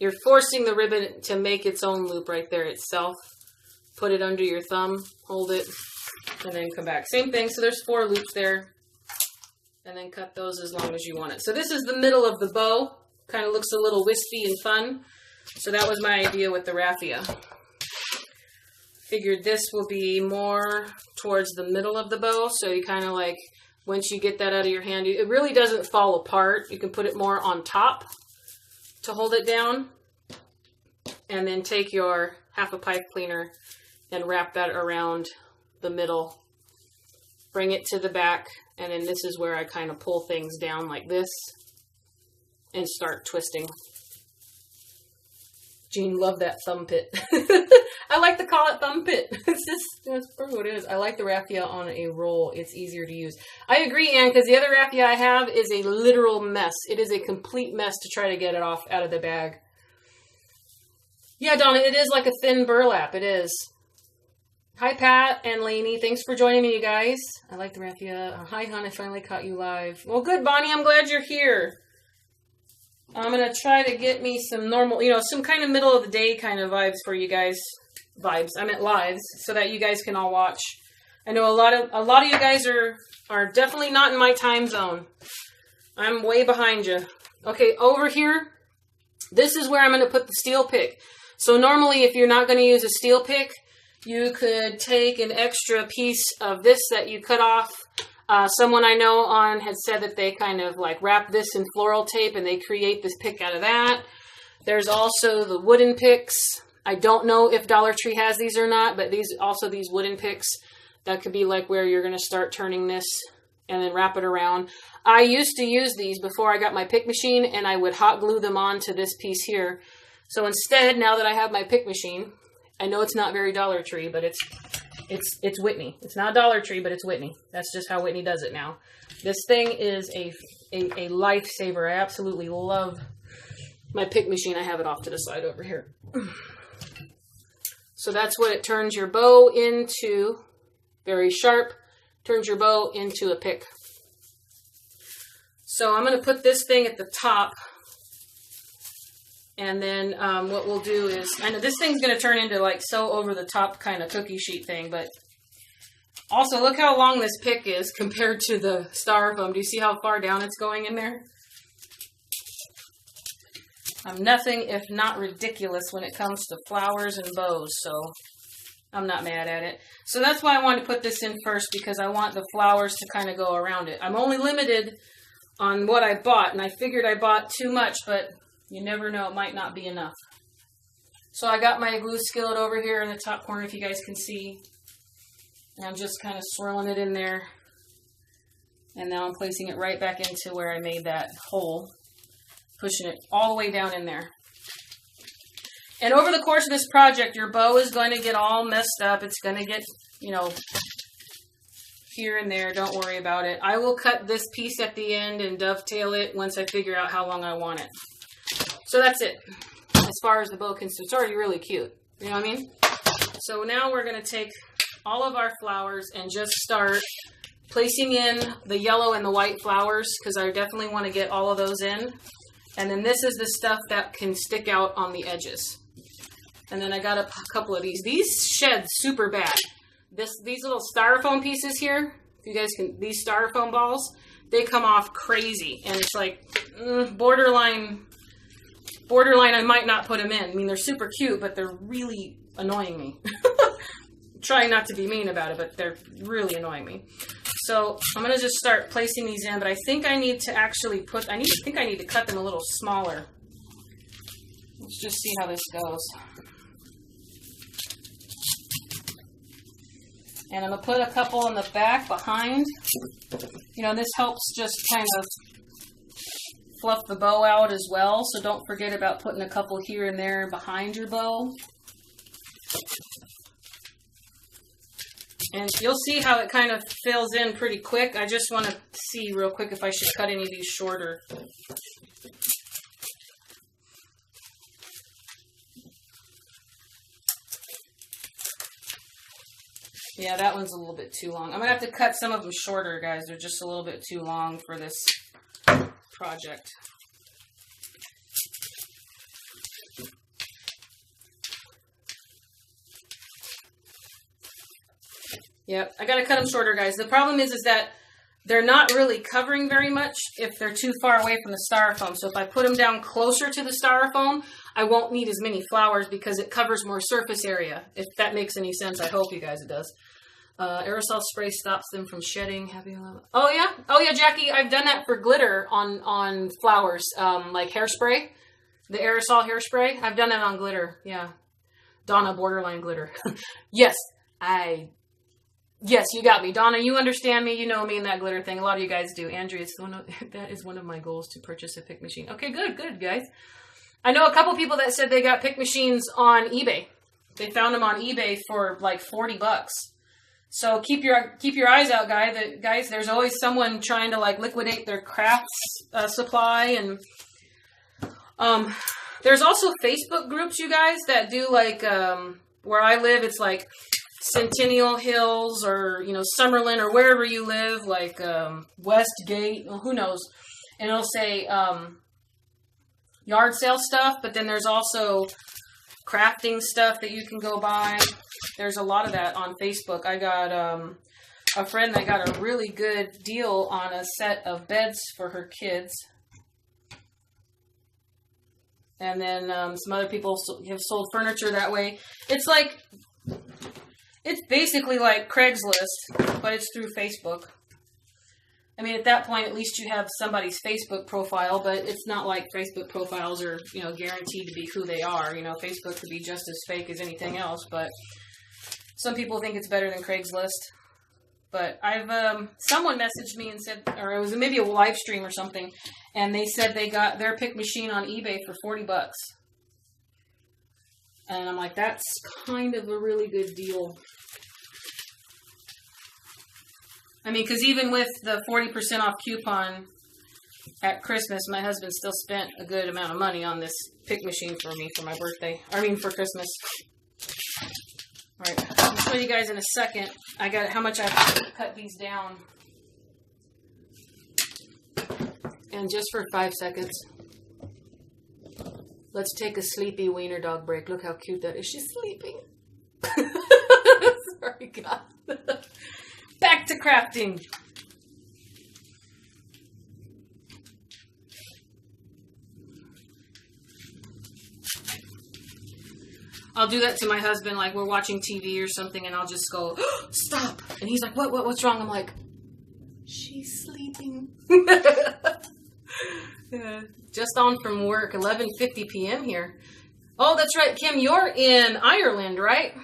You're forcing the ribbon to make its own loop right there itself. Put it under your thumb, hold it, and then come back. Same thing. So there's 4 loops there. And then cut those as long as you want it. So this is the middle of the bow. Kind of looks a little wispy and fun. So that was my idea with the raffia. Figured this will be more towards the middle of the bow. So you kind of like, once you get that out of your hand, it really doesn't fall apart. You can put it more on top to hold it down. And then take your half a pipe cleaner and wrap that around the middle. Bring it to the back. And then this is where I kind of pull things down like this and start twisting. Jean loved that thumb pit. I like to call it thumb pit. That's probably what it is. I like the raffia on a roll. It's easier to use. I agree, Anne, because the other raffia I have is a literal mess. It is a complete mess to try to get it off out of the bag. Yeah, Donna, it is like a thin burlap. It is. Hi, Pat and Lainey. Thanks for joining me, you guys. I like the raffia. Hi, hon. I finally caught you live. Well, good, Bonnie. I'm glad you're here. I'm going to try to get me some normal, you know, some kind of middle of the day kind of vibes for you guys. vibes. I meant lives, so that you guys can all watch. I know a lot of you guys are definitely not in my time zone. I'm way behind you. Okay, over here, this is where I'm going to put the steel pick. So normally, if you're not going to use a steel pick, you could take an extra piece of this that you cut off. Someone I know had said that they kind of like wrap this in floral tape and they create this pick out of that. There's also the wooden picks. I don't know if Dollar Tree has these or not, but these wooden picks that could be like where you're going to start turning this and then wrap it around. I used to use these before I got my pick machine, and I would hot glue them onto this piece here. So instead, now that I have my pick machine, I know it's not very Dollar Tree, but it's Whitney. It's not Dollar Tree, but it's Whitney. That's just how Whitney does it now. This thing is a lifesaver. I absolutely love my pick machine. I have it off to the side over here. So that's what it turns your bow into. Very sharp. Turns your bow into a pick. So I'm going to put this thing at the top. And then what we'll do is, I know this thing's going to turn into like so over the top kind of cookie sheet thing, but also look how long this pick is compared to the styrofoam. Do you see how far down it's going in there? I'm nothing if not ridiculous when it comes to flowers and bows, so I'm not mad at it. So that's why I wanted to put this in first, because I want the flowers to kind of go around it. I'm only limited on what I bought, and I figured I bought too much, but you never know, it might not be enough. So I got my glue skillet over here in the top corner, if you guys can see. And I'm just kind of swirling it in there. And now I'm placing it right back into where I made that hole. Pushing it all the way down in there. And over the course of this project, your bow is going to get all messed up. It's going to get, you know, here and there. Don't worry about it. I will cut this piece at the end and dovetail it once I figure out how long I want it. So that's it. As far as the bow concerned, it's already really cute. You know what I mean? So now we're going to take all of our flowers and just start placing in the yellow and the white flowers, because I definitely want to get all of those in. And then this is the stuff that can stick out on the edges. And then I got a couple of these. These shed super bad. These little styrofoam pieces here, if you guys can, these styrofoam balls, they come off crazy. And it's like borderline, I might not put them in. I mean, they're super cute, but they're really annoying me. Trying not to be mean about it, but they're really annoying me. So I'm going to just start placing these in, but I think I need to actually I think I need to cut them a little smaller. Let's just see how this goes. And I'm going to put a couple in the back behind. You know, this helps just kind of fluff the bow out as well. So don't forget about putting a couple here and there behind your bow. And you'll see how it kind of fills in pretty quick. I just want to see real quick if I should cut any of these shorter. Yeah, that one's a little bit too long. I'm going to have to cut some of them shorter, guys. They're just a little bit too long for this project. Yep, I gotta cut them shorter, guys. The problem is that they're not really covering very much if they're too far away from the styrofoam. So if I put them down closer to the styrofoam, I won't need as many flowers because it covers more surface area. If that makes any sense, I hope you guys it does. Aerosol spray stops them from shedding. Oh yeah, Jackie, I've done that for glitter on flowers, like hairspray, the aerosol hairspray. I've done that on glitter. Yeah, Donna, borderline glitter. Yes, you got me. Donna, you understand me. You know me and that glitter thing. A lot of you guys do. Andrea, that is one of my goals, to purchase a pick machine. Okay, good, guys. I know a couple people that said they got pick machines on eBay. They found them on eBay for like $40. So keep your eyes out, guys. There's always someone trying to like liquidate their crafts supply. And there's also Facebook groups, you guys, that do like where I live. It's like Centennial Hills, or Summerlin, or wherever you live, like Westgate, well, who knows, and it'll say yard sale stuff. But then there's also crafting stuff that you can go buy. There's a lot of that on Facebook. I got a friend that got a really good deal on a set of beds for her kids. And then some other people have sold furniture that way. It's like, it's basically like Craigslist, but it's through Facebook. I mean, at that point, at least you have somebody's Facebook profile, but it's not like Facebook profiles are, you know, guaranteed to be who they are. You know, Facebook could be just as fake as anything else, but some people think it's better than Craigslist. But I've, someone messaged me and said, or it was maybe a live stream or something, and they said they got their pick machine on eBay for $40. And I'm like, that's kind of a really good deal. I mean, because even with the 40% off coupon at Christmas, my husband still spent a good amount of money on this pick machine for me for my birthday. I mean, for Christmas. All right, I'll show you guys in a second. I got how much I've cut these down. And just for 5 seconds, let's take a sleepy wiener dog break. Look how cute that is. She's sleeping. Sorry, God. Back to crafting. I'll do that to my husband, like we're watching TV or something, and I'll just go, oh, stop. And he's like, what's wrong? I'm like, she's sleeping. Just on from work, 11:50 p.m. here. Oh, that's right, Kim, you're in Ireland, right?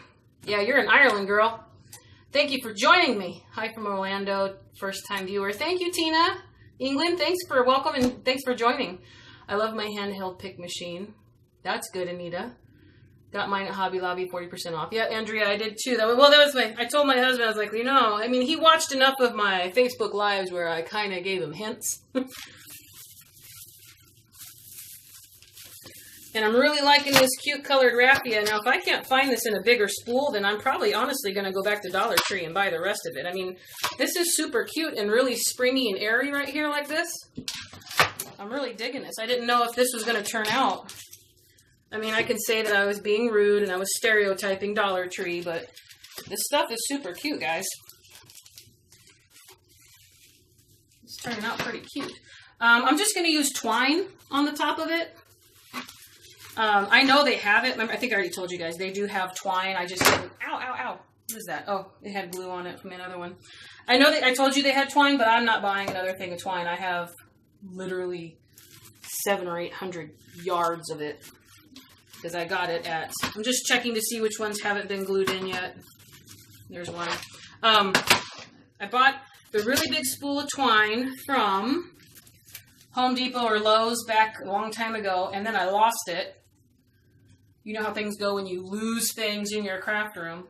Yeah, you're in Ireland, girl. Thank you for joining me. Hi from Orlando, first-time viewer. Thank you, Tina. England, thanks for welcome and thanks for joining. I love my handheld pick machine. That's good, Anita. Got mine at Hobby Lobby, 40% off. Yeah, Andrea, I did too. That was I told my husband, I was like, you know, I mean, he watched enough of my Facebook Lives where I kind of gave him hints. And I'm really liking this cute colored raffia. Now, if I can't find this in a bigger spool, then I'm probably honestly going to go back to Dollar Tree and buy the rest of it. I mean, this is super cute and really springy and airy right here like this. I'm really digging this. I didn't know if this was going to turn out. I mean, I can say that I was being rude and I was stereotyping Dollar Tree, but this stuff is super cute, guys. It's turning out pretty cute. I'm just going to use twine on the top of it. I know they have it. Remember, I think I already told you guys, they do have twine. I just didn't. Ow, ow, ow. What is that? Oh, it had glue on it from another one. I know that I told you they had twine, but I'm not buying another thing of twine. I have literally 700 or 800 yards of it. Because I got it at... I'm just checking to see which ones haven't been glued in yet. There's one. I bought the really big spool of twine from Home Depot or Lowe's back a long time ago, and then I lost it. You know how things go when you lose things in your craft room.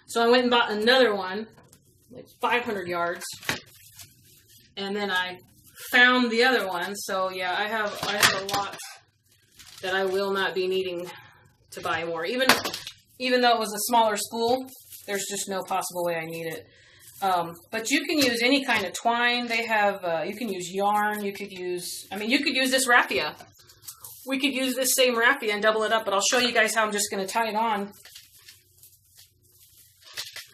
So I went and bought another one, like 500 yards, and then I found the other one. So yeah, I have a lot that I will not be needing to buy more. Even though it was a smaller spool, there's just no possible way I need it. But you can use any kind of twine. They have, you can use yarn. You could use this raffia. We could use this same raffia and double it up, but I'll show you guys how I'm just going to tie it on.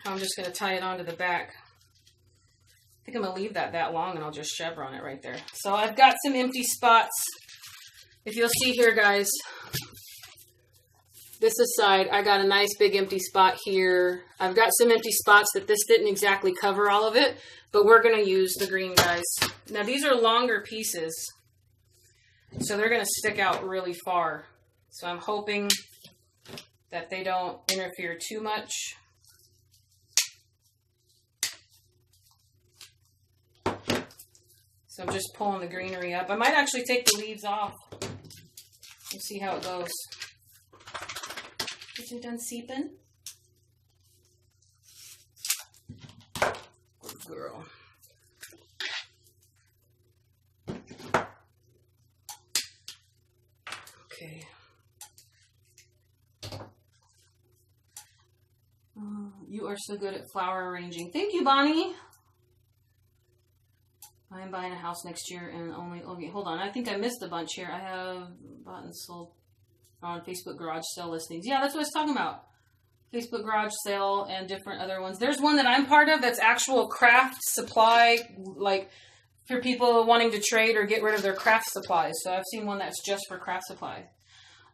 How I'm just going to tie it onto the back. I think I'm going to leave that long and I'll just chevron it right there. So I've got some empty spots. If you'll see here, guys, this aside, I got a nice big empty spot here. I've got some empty spots that this didn't exactly cover all of it, but we're going to use the green, guys. Now, these are longer pieces, so they're going to stick out really far. So I'm hoping that they don't interfere too much. So I'm just pulling the greenery up. I might actually take the leaves off. We'll see how it goes. Is it done seeping? Good girl. Okay. You are so good at flower arranging. Thank you, Bonnie. I'm buying a house next year and only... Okay, hold on. I think I missed a bunch here. I have bought and sold on Facebook garage sale listings. Yeah, that's what I was talking about. Facebook garage sale and different other ones. There's one that I'm part of that's actual craft supply, like for people wanting to trade or get rid of their craft supplies. So I've seen one that's just for craft supplies.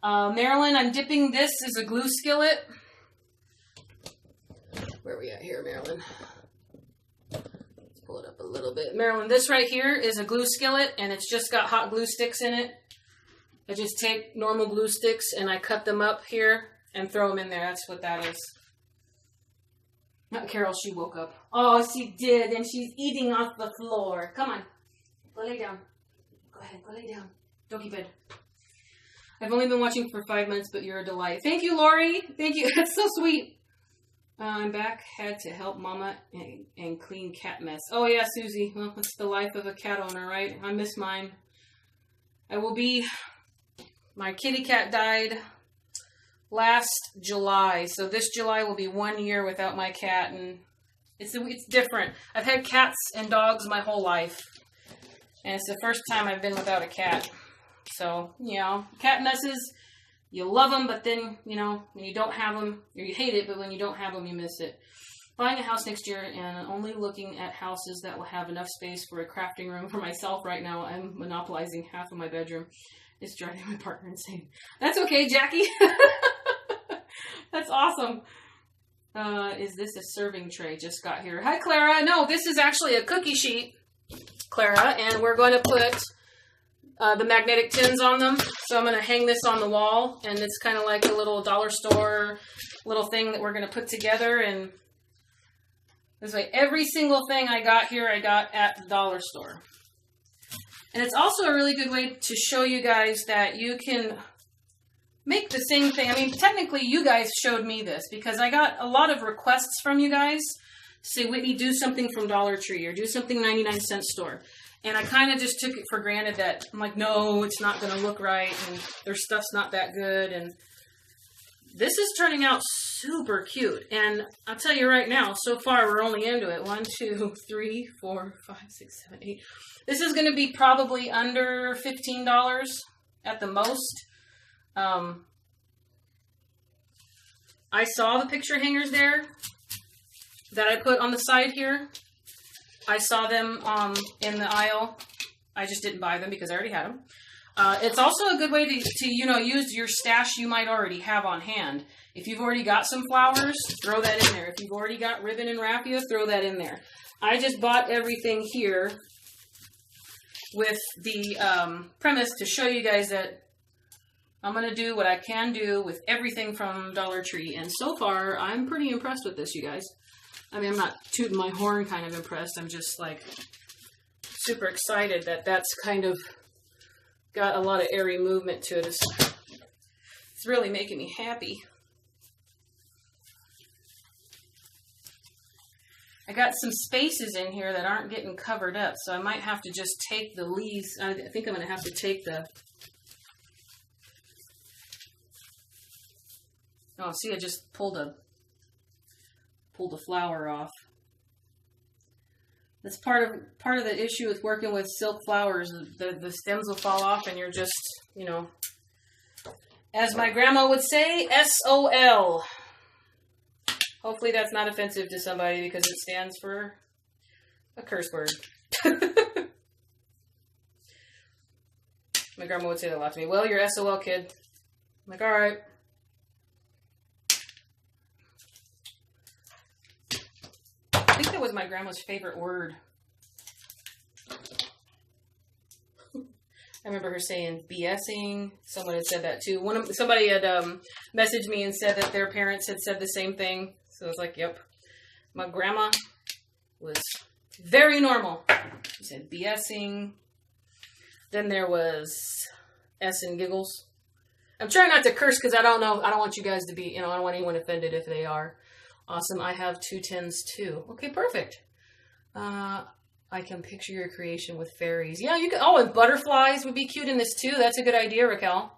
Marilyn, I'm dipping this as a glue skillet. Where are we at here, Marilyn? Let's pull it up a little bit. Marilyn, this right here is a glue skillet, and it's just got hot glue sticks in it. I just take normal glue sticks and I cut them up here and throw them in there. That's what that is. Not Carol, she woke up. Oh, she did, and she's eating off the floor. Come on. Go lay down. Go ahead, go lay down. Doggy bed. I've only been watching for 5 months, but you're a delight. Thank you, Lori. Thank you. That's so sweet. I'm back. Had to help Mama and clean cat mess. Oh, yeah, Susie. Well, that's the life of a cat owner, right? I miss mine. I will be... My kitty cat died last July, so this July will be 1 year without my cat, and it's different. I've had cats and dogs my whole life, and it's the first time I've been without a cat. So, you know, cat messes, you love them, but then, you know, when you don't have them, or you hate it, but when you don't have them, you miss it. Buying a house next year and only looking at houses that will have enough space for a crafting room for myself right now. I'm monopolizing half of my bedroom. It's driving my partner insane. That's okay, Jackie. That's awesome. Is this a serving tray? Just got here. Hi, Clara. No, this is actually a cookie sheet, Clara, and we're going to put the magnetic tins on them. So I'm going to hang this on the wall, and it's kind of like a little dollar store little thing that we're going to put together. And this way, every single thing I got here, I got at the dollar store. And it's also a really good way to show you guys that you can make the same thing. I mean, technically, you guys showed me this because I got a lot of requests from you guys to say, Whitney, do something from Dollar Tree or do something 99-cent store. And I kind of just took it for granted that I'm like, no, it's not going to look right and their stuff's not that good. And this is turning out super cute. And I'll tell you right now, so far we're only into it. 1, 2, 3, 4, 5, 6, 7, 8. This is going to be probably under $15 at the most. I saw the picture hangers there that I put on the side here. I saw them in the aisle. I just didn't buy them because I already had them. It's also a good way to you know, use your stash you might already have on hand. If you've already got some flowers, throw that in there. If you've already got ribbon and raffia, throw that in there. I just bought everything here with the premise to show you guys that I'm going to do what I can do with everything from Dollar Tree. And so far, I'm pretty impressed with this, you guys. I mean, I'm not tooting my horn kind of impressed. I'm just like super excited that that's kind of got a lot of airy movement to it. It's really making me happy. I got some spaces in here that aren't getting covered up, so I might have to just take the leaves. I think I'm going to have to take the... Oh, see, I just pulled a flower off. That's part of the issue with working with silk flowers. The stems will fall off, and you're just, you know, as my grandma would say, SOL. Hopefully that's not offensive to somebody because it stands for a curse word. My grandma would say that a lot to me. Well, you're SOL, kid. I'm like, all right. I think that was my grandma's favorite word. I remember her saying BSing. Someone had said that too. Somebody had messaged me and said that their parents had said the same thing. So I was like, yep. My grandma was very normal. She said BSing. Then there was S and giggles. I'm trying not to curse because I don't know. I don't want you guys to be, you know, I don't want anyone offended if they are. Awesome. I have 2 tins too. Okay, perfect. I can picture your creation with fairies. Yeah, you could. Oh, and butterflies would be cute in this too. That's a good idea, Raquel.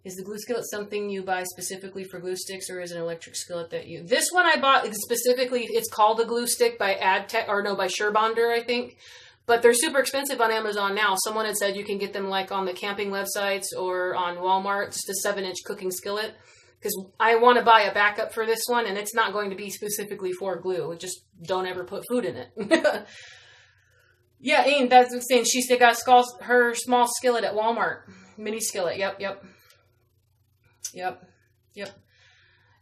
Is the glue skillet something you buy specifically for glue sticks, or is it an electric skillet that you... This one I bought specifically, it's called a glue stick by by Surebonder, I think. But they're super expensive on Amazon now. Someone had said you can get them like on the camping websites or on Walmart, just a 7-inch cooking skillet. Because I want to buy a backup for this one, and it's not going to be specifically for glue. Just don't ever put food in it. Yeah, Ian, that's what I'm saying. She still got her small skillet at Walmart. Mini skillet. Yep.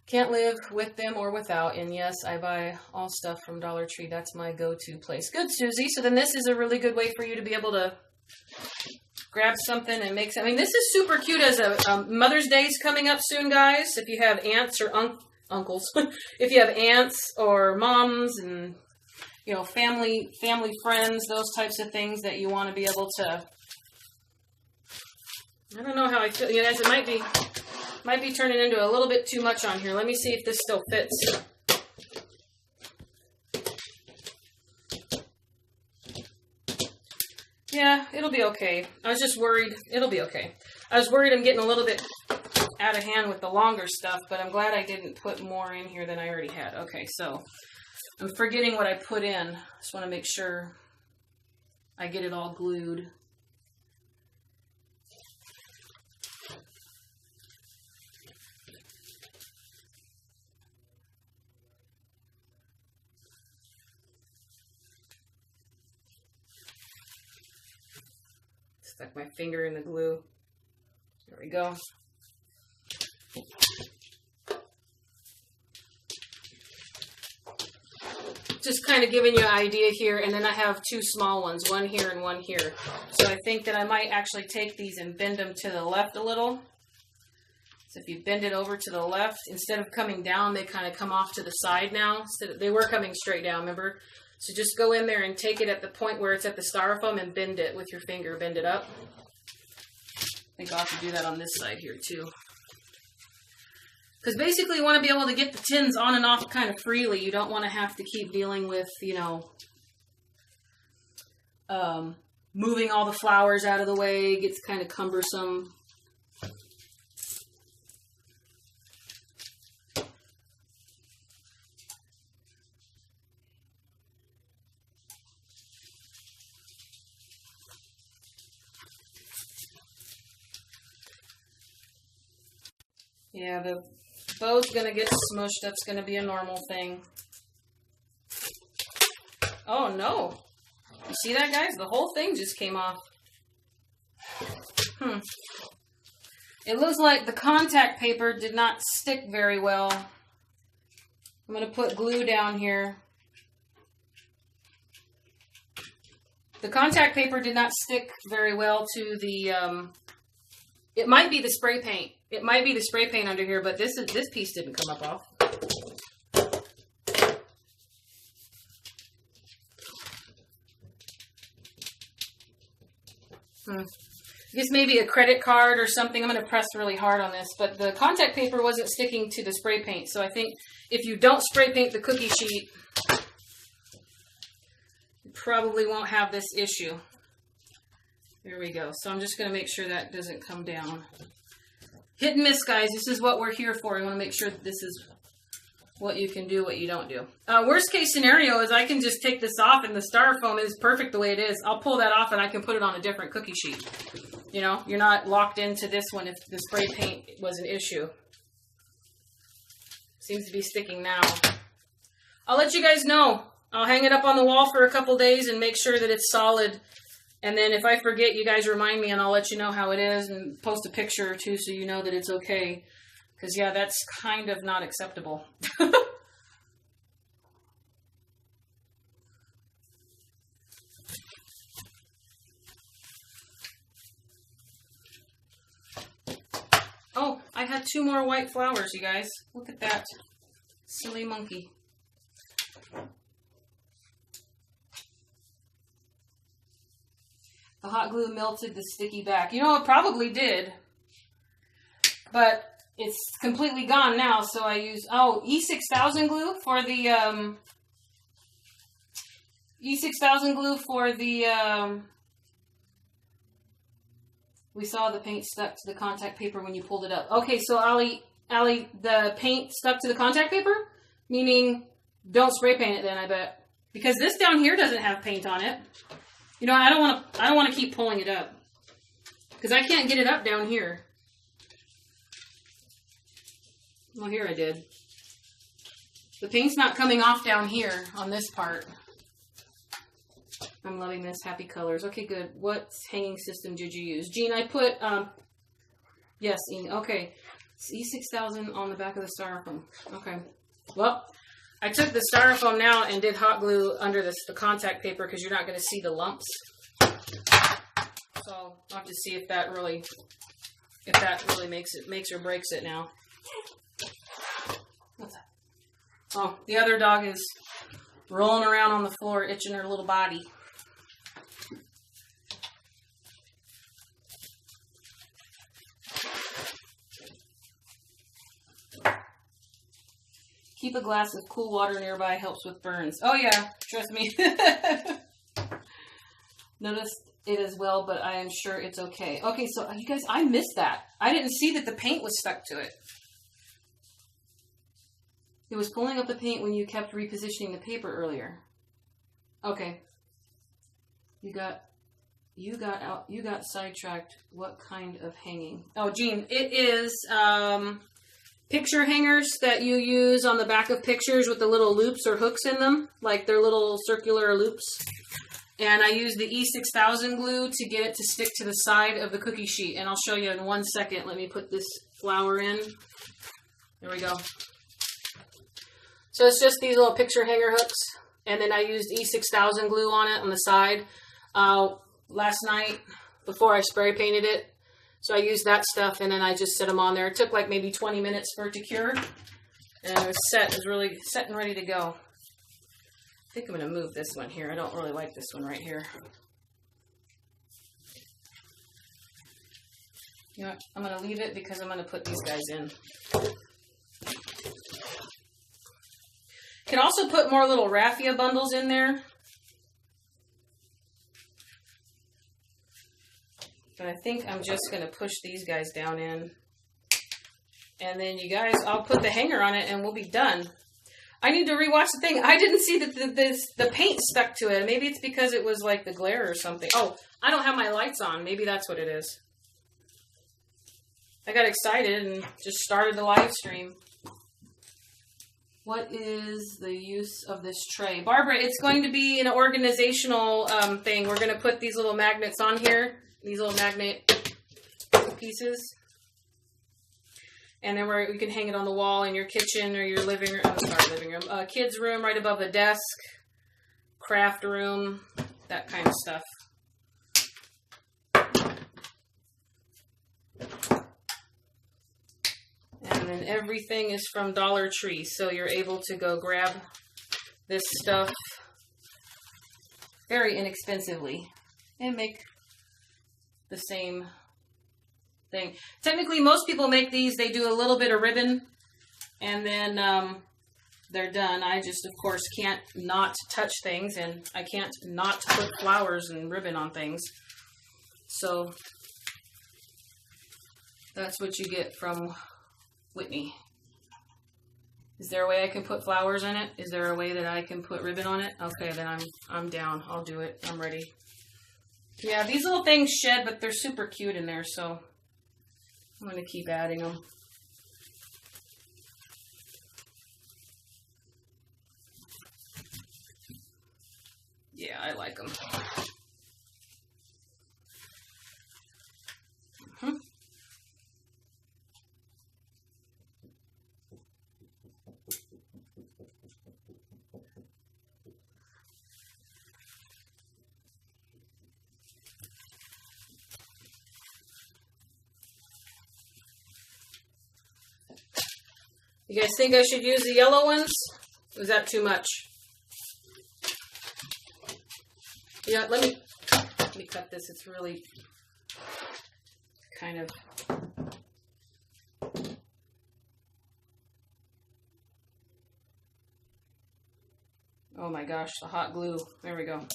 Can't live with them or without. And yes, I buy all stuff from Dollar Tree. That's my go-to place. Good, Susie. So then this is a really good way for you to be able to grab something and make something. I mean, this is super cute as a Mother's Day is coming up soon, guys. If you have aunts or uncles, if you have aunts or moms and, you know, family friends, those types of things that you want to be able to, I don't know how I feel. You guys, it might be turning into a little bit too much on here. Let me see if this still fits. Yeah, it'll be okay. I was just worried. It'll be okay. I was worried I'm getting a little bit out of hand with the longer stuff, but I'm glad I didn't put more in here than I already had. Okay, so I'm forgetting what I put in. Just want to make sure I get it all glued. Stuck my finger in the glue. There we go. Just kind of giving you an idea here, and then I have two small ones, one here and one here. So I think that I might actually take these and bend them to the left a little. So if you bend it over to the left, instead of coming down, they kind of come off to the side now. They were coming straight down, remember? So just go in there and take it at the point where it's at the styrofoam and bend it with your finger. Bend it up. I think I'll have to do that on this side here too. Because basically you want to be able to get the tins on and off kind of freely. You don't want to have to keep dealing with, you know, moving all the flowers out of the way. It gets kind of cumbersome. Yeah, the bow's going to get smushed. That's going to be a normal thing. Oh, no. You see that, guys? The whole thing just came off. It looks like the contact paper did not stick very well. I'm going to put glue down here. The contact paper did not stick very well to the, it might be the spray paint. It might be the spray paint under here, but this piece didn't come up off. I guess maybe a credit card or something. I'm going to press really hard on this, but the contact paper wasn't sticking to the spray paint. So I think if you don't spray paint the cookie sheet, you probably won't have this issue. There we go. So I'm just going to make sure that doesn't come down. Hit and miss, guys. This is what we're here for. I want to make sure that this is what you can do, what you don't do. Worst case scenario is I can just take this off and the styrofoam is perfect the way it is. I'll pull that off and I can put it on a different cookie sheet. You know, you're not locked into this one if the spray paint was an issue. Seems to be sticking now. I'll let you guys know. I'll hang it up on the wall for a couple days and make sure that it's solid. And then if I forget, you guys remind me and I'll let you know how it is and post a picture or two so you know that it's okay. Because, yeah, that's kind of not acceptable. Oh, I had 2 more white flowers, you guys. Look at that. Silly monkey. The hot glue melted the sticky back. You know, it probably did. But it's completely gone now, so I use, E6000 glue for the, E6000 glue for the, we saw the paint stuck to the contact paper when you pulled it up. Okay, so Allie, the paint stuck to the contact paper? Meaning, don't spray paint it then, I bet. Because this down here doesn't have paint on it. You know, I don't want to keep pulling it up because I can't get it up down here. Well, here I did. The paint's not coming off down here on this part. I'm loving this. Happy colors. Okay, good. What hanging system did you use? Jean, I put, yes, okay. It's E6000 on the back of the styrofoam. Okay. Well, I took the styrofoam now and did hot glue under the contact paper because you're not going to see the lumps. So I'll have to see if that really makes or breaks it now. What's that? Oh, the other dog is rolling around on the floor, itching her little body. Keep a glass of cool water nearby, helps with burns. Oh yeah, trust me. Noticed it as well, but I am sure it's okay. Okay, so you guys, I missed that. I didn't see that the paint was stuck to it. It was pulling up the paint when you kept repositioning the paper earlier. Okay. You got sidetracked. What kind of hanging? Oh, Jean, it is picture hangers that you use on the back of pictures with the little loops or hooks in them, like they're little circular loops. And I use the E6000 glue to get it to stick to the side of the cookie sheet. And I'll show you in 1 second. Let me put this flower in. There we go. So it's just these little picture hanger hooks. And then I used E6000 glue on it on the side last night before I spray painted it. So I used that stuff and then I just set them on there. It took like maybe 20 minutes for it to cure. And it was set. It was really set and ready to go. I think I'm going to move this one here. I don't really like this one right here. You know what? I'm going to leave it because I'm going to put these guys in. Can also put more little raffia bundles in there. But I think I'm just going to push these guys down in. And then you guys, I'll put the hanger on it and we'll be done. I need to rewatch the thing. I didn't see that the paint stuck to it. Maybe it's because it was like the glare or something. Oh, I don't have my lights on. Maybe that's what it is. I got excited and just started the live stream. What is the use of this tray? Barbara, it's going to be an organizational thing. We're going to put these little magnets on here. These little magnet pieces. And then we can hang it on the wall in your kitchen or your living room. Kids' room right above the desk. Craft room. That kind of stuff. And then everything is from Dollar Tree. So you're able to go grab this stuff very inexpensively. And make the same thing. Technically, most people make these. They do a little bit of ribbon, and then they're done. I just, of course, can't not touch things, and I can't not put flowers and ribbon on things. So that's what you get from Whitney. Is there a way I can put flowers in it? Is there a way that I can put ribbon on it? Okay, then I'm down. I'll do it. I'm ready. Yeah, these little things shed, but they're super cute in there, so I'm going to keep adding them. Yeah, I like them. You guys think I should use the yellow ones? Or is that too much? Yeah, let me cut this. It's really kind of... Oh my gosh, the hot glue. There we go.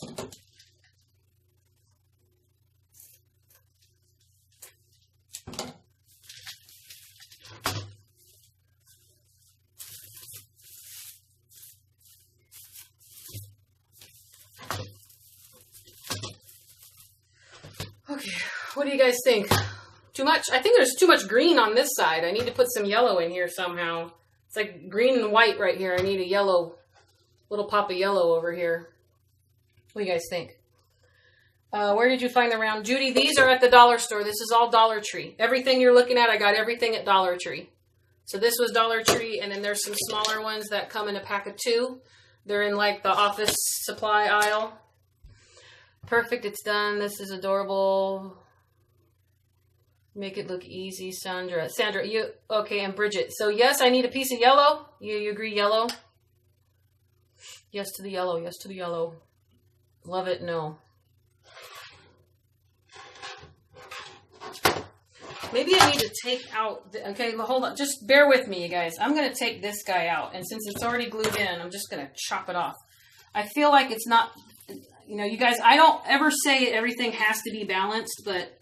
What do you guys think? Too much? I think there's too much green on this side. I need to put some yellow in here somehow. It's like green and white right here. I need a yellow, little pop of yellow over here. What do you guys think? Where did you find the round? Judy, these are at the dollar store. This is all Dollar Tree. Everything you're looking at, I got everything at Dollar Tree. So this was Dollar Tree, and then there's some smaller ones that come in a pack of 2. They're in like the office supply aisle. Perfect, it's done. This is adorable. Make it look easy, Sandra. Sandra, you, okay, and Bridget. So yes, I need a piece of yellow. You agree yellow? Yes to the yellow, yes to the yellow. Love it, no. Maybe I need to take out, okay, hold on. Just bear with me, you guys. I'm going to take this guy out. And since it's already glued in, I'm just going to chop it off. I feel like it's not, you know, you guys, I don't ever say everything has to be balanced, but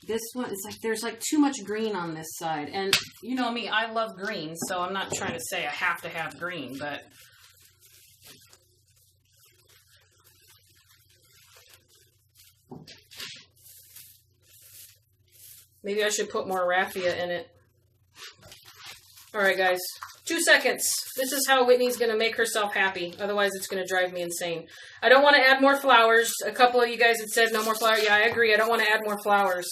this one is like, there's like too much green on this side. And you know me, I love green, so I'm not trying to say I have to have green, but maybe I should put more raffia in it. All right, guys. 2 seconds. This is how Whitney's going to make herself happy. Otherwise, it's going to drive me insane. I don't want to add more flowers. A couple of you guys had said no more flowers. Yeah, I agree. I don't want to add more flowers.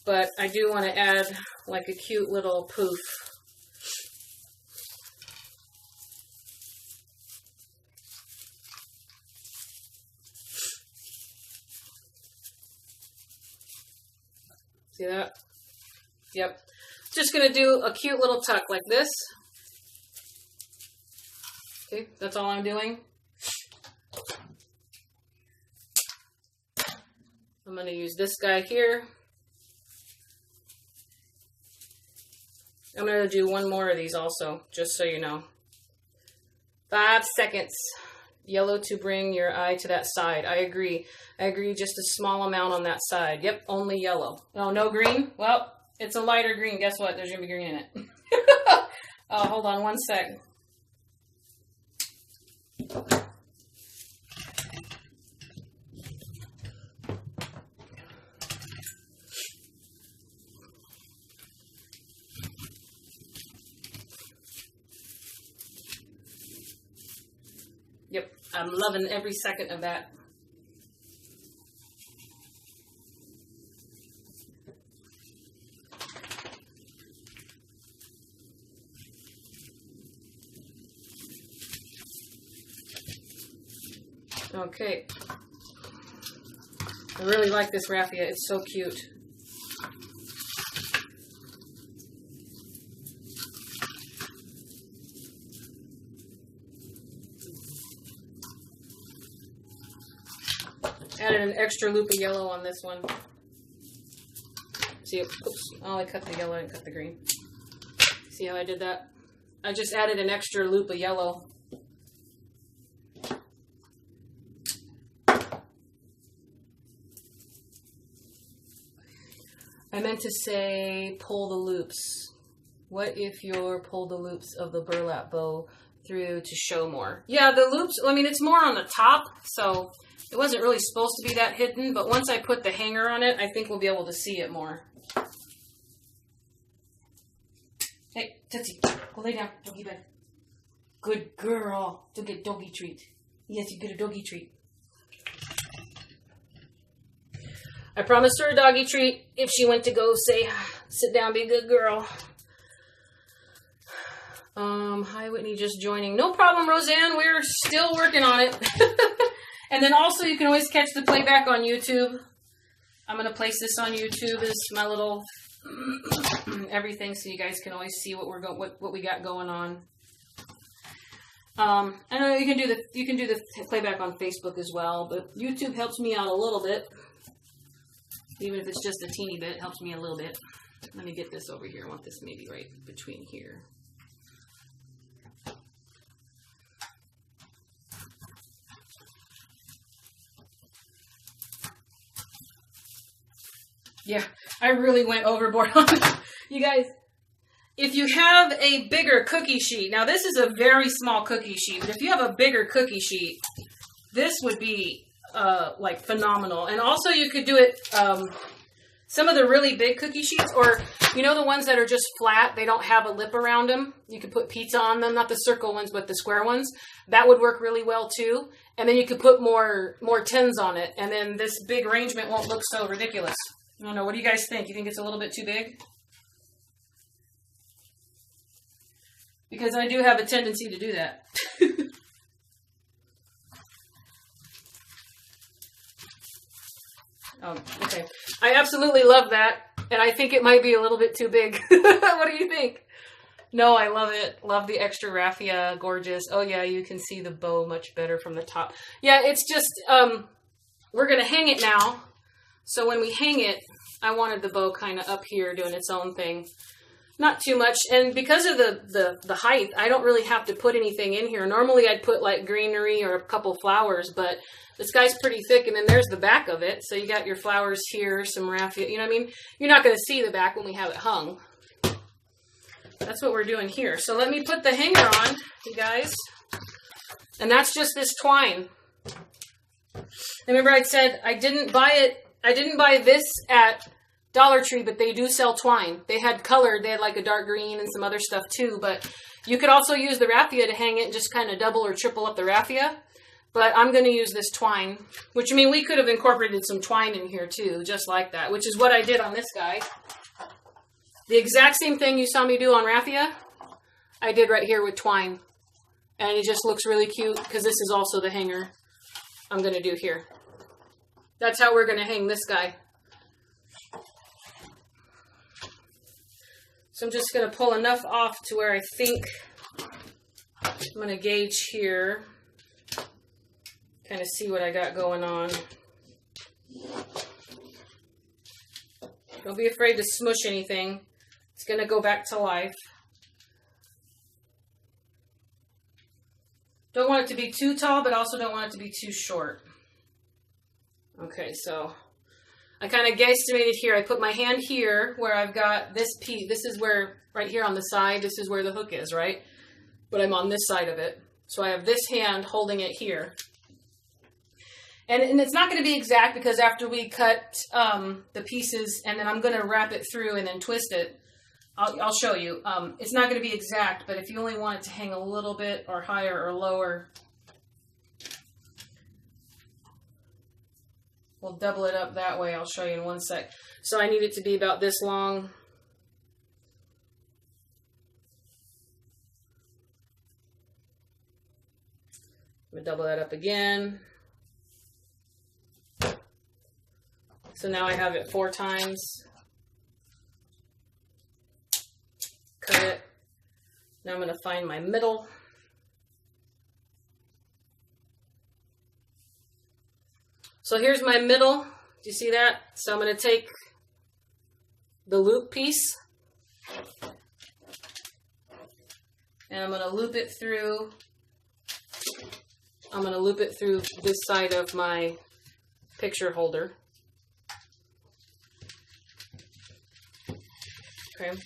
But I do want to add like a cute little poof. See that? Yep. Just going to do a cute little tuck like this. Okay, that's all I'm doing. I'm going to use this guy here. I'm going to do one more of these also, just so you know. 5 seconds. Yellow to bring your eye to that side. I agree. I agree, just a small amount on that side. Yep, only yellow. Oh, no green? Well, it's a lighter green. Guess what? There's going to be green in it. Oh, hold on 1 sec. Yep, I'm loving every second of that. Okay. I really like this raffia. It's so cute. Added an extra loop of yellow on this one. See, oops. Oh, I cut the yellow and cut the green. See how I did that? I just added an extra loop of yellow. I meant to say pull the loops. What if you're pull the loops of the burlap bow through to show more? Yeah, the loops, I mean, it's more on the top, so it wasn't really supposed to be that hidden, but once I put the hanger on it, I think we'll be able to see it more. Hey, Tootsie, go lay down, doggy bed. Good girl. Don't get doggy treat. Yes, you get a doggy treat. I promised her a doggy treat if she went to go say, sit down, be a good girl. Hi, Whitney, just joining. No problem, Roseanne. We're still working on it. And then also you can always catch the playback on YouTube. I'm going to place this on YouTube as my little everything, so you guys can always see what what we got going on. I know you can do the playback on Facebook as well, but YouTube helps me out a little bit. Even if it's just a teeny bit, it helps me a little bit. Let me get this over here. I want this maybe right between here. Yeah, I really went overboard on it. You guys, if you have a bigger cookie sheet, now this is a very small cookie sheet, but if you have a bigger cookie sheet, this would be like phenomenal. And also you could do it, some of the really big cookie sheets, or you know the ones that are just flat, they don't have a lip around them. You could put pizza on them, not the circle ones, but the square ones. That would work really well too. And then you could put more tins on it, and then this big arrangement won't look so ridiculous. I don't know, what do you guys think? You think it's a little bit too big? Because I do have a tendency to do that. Oh, okay. I absolutely love that. And I think it might be a little bit too big. What do you think? No, I love it. Love the extra raffia. Gorgeous. Oh yeah, you can see the bow much better from the top. Yeah, it's just, we're going to hang it now. So when we hang it, I wanted the bow kind of up here doing its own thing. Not too much. And because of the height, I don't really have to put anything in here. Normally I'd put like greenery or a couple flowers, but this guy's pretty thick, and then there's the back of it. So you got your flowers here, some raffia, you know what I mean? You're not going to see the back when we have it hung. That's what we're doing here. So let me put the hanger on, you guys. And that's just this twine. Remember I said I didn't buy this at Dollar Tree, but they do sell twine. They had colored, they had like a dark green and some other stuff too, but you could also use the raffia to hang it and just kind of double or triple up the raffia. But I'm going to use this twine, which I mean, we could have incorporated some twine in here too, just like that, which is what I did on this guy. The exact same thing you saw me do on raffia, I did right here with twine. And it just looks really cute because this is also the hanger I'm going to do here. That's how we're going to hang this guy. So I'm just going to pull enough off to where I think I'm going to gauge here. Kind of see what I got going on. Don't be afraid to smush anything. It's going to go back to life. Don't want it to be too tall, but also don't want it to be too short. Okay, so I kind of guesstimated here. I put my hand here where I've got this piece. This is where, right here on the side, this is where the hook is, right? But I'm on this side of it. So I have this hand holding it here. And it's not going to be exact because after we cut the pieces and then I'm going to wrap it through and then twist it, I'll show you. It's not going to be exact, but if you only want it to hang a little bit or higher or lower, we'll double it up that way. I'll show you in one sec. So I need it to be about this long. I'm going to double that up again. So now I have it 4 times. Cut it. Now I'm going to find my middle. So here's my middle. Do you see that? So I'm going to take the loop piece and I'm going to loop it through. I'm going to loop it through this side of my picture holder. Okay.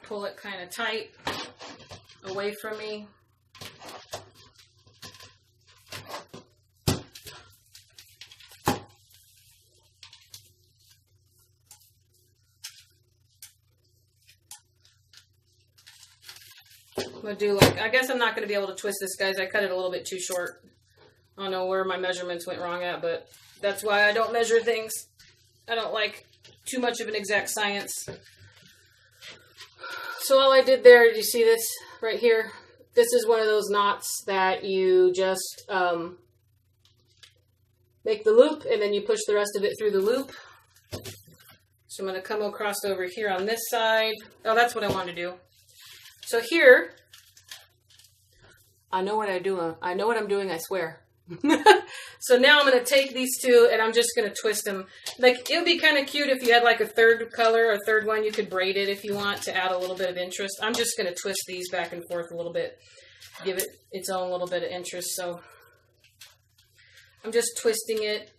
Pull it kind of tight away from me. I'm going to do like, I guess I'm not going to be able to twist this, guys. I cut it a little bit too short. I don't know where my measurements went wrong at, but that's why I don't measure things. I don't like too much of an exact science. So all I did there, did you see this right here? This is one of those knots that you just make the loop and then you push the rest of it through the loop. So I'm going to come across over here on this side. Oh, that's what I want to do. So here, I know what I do. I know what I'm doing, I swear. So now I'm going to take these two and I'm just going to twist them. Like, it would be kind of cute if you had like a third color or third one. You could braid it if you want to add a little bit of interest. I'm just going to twist these back and forth a little bit. Give it its own little bit of interest. So I'm just twisting it.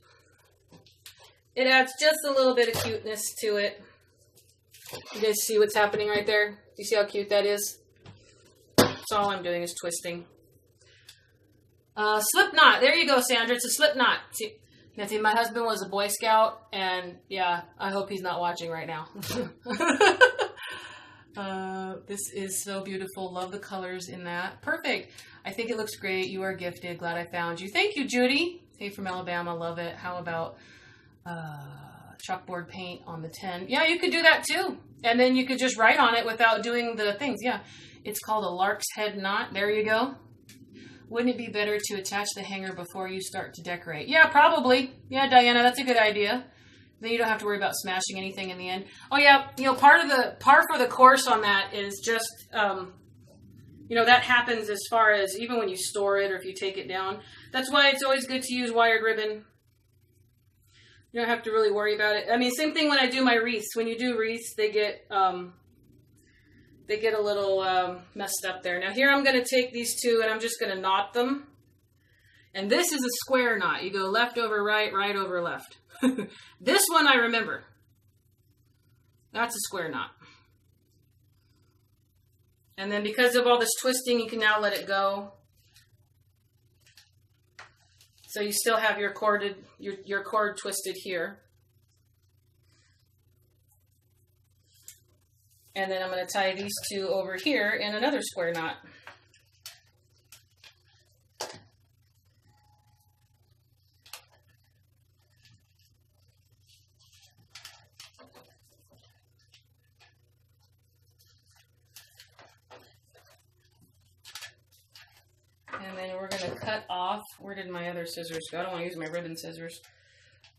It adds just a little bit of cuteness to it. You guys see what's happening right there? Do you see how cute that is? That's all I'm doing is twisting. Slip knot. There you go, Sandra. It's a slip knot. See, my husband was a Boy Scout, and yeah, I hope he's not watching right now. This is so beautiful. Love the colors in that. Perfect. I think it looks great. You are gifted. Glad I found you. Thank you, Judy. Hey, from Alabama. Love it. How about chalkboard paint on the 10? Yeah, you could do that too. And then you could just write on it without doing the things. Yeah, it's called a lark's head knot. There you go. Wouldn't it be better to attach the hanger before you start to decorate? Yeah, probably. Yeah, Diana, that's a good idea. Then you don't have to worry about smashing anything in the end. Oh yeah, you know, part for the course on that is just, you know, that happens as far as even when you store it or if you take it down. That's why it's always good to use wired ribbon. You don't have to really worry about it. I mean, same thing when I do my wreaths. When you do wreaths, they get a little messed up there. Now here I'm going to take these two and I'm just going to knot them. And this is a square knot. You go left over right, right over left. This one I remember. That's a square knot. And then because of all this twisting, you can now let it go. So you still have your cord twisted here. And then I'm going to tie these two over here in another square knot. And then we're going to cut off, where did my other scissors go? I don't want to use my ribbon scissors.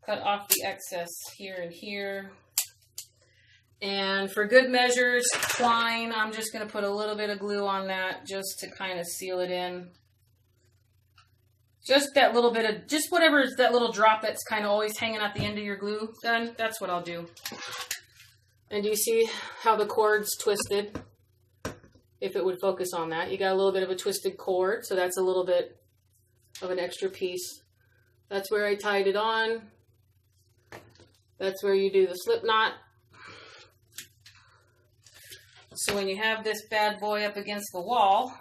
Cut off the excess here and here. And for good measures, twine, I'm just going to put a little bit of glue on that just to kind of seal it in. Just that little bit of, just whatever is that little drop that's kind of always hanging at the end of your glue gun, that's what I'll do. And do you see how the cord's twisted? If it would focus on that. You got a little bit of a twisted cord, so that's a little bit of an extra piece. That's where I tied it on. That's where you do the slip knot. So when you have this bad boy up against the wall,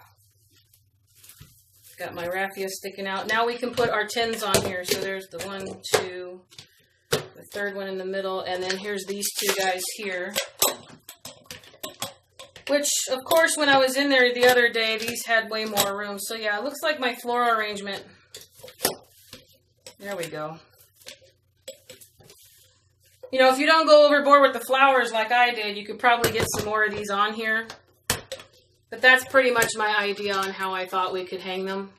got my raffia sticking out. Now we can put our 10s on here. So there's the 1, 2, the third one in the middle, and then here's these two guys here. Which, of course, when I was in there the other day, these had way more room. So yeah, it looks like my floral arrangement. There we go. You know, if you don't go overboard with the flowers like I did, you could probably get some more of these on here. But that's pretty much my idea on how I thought we could hang them.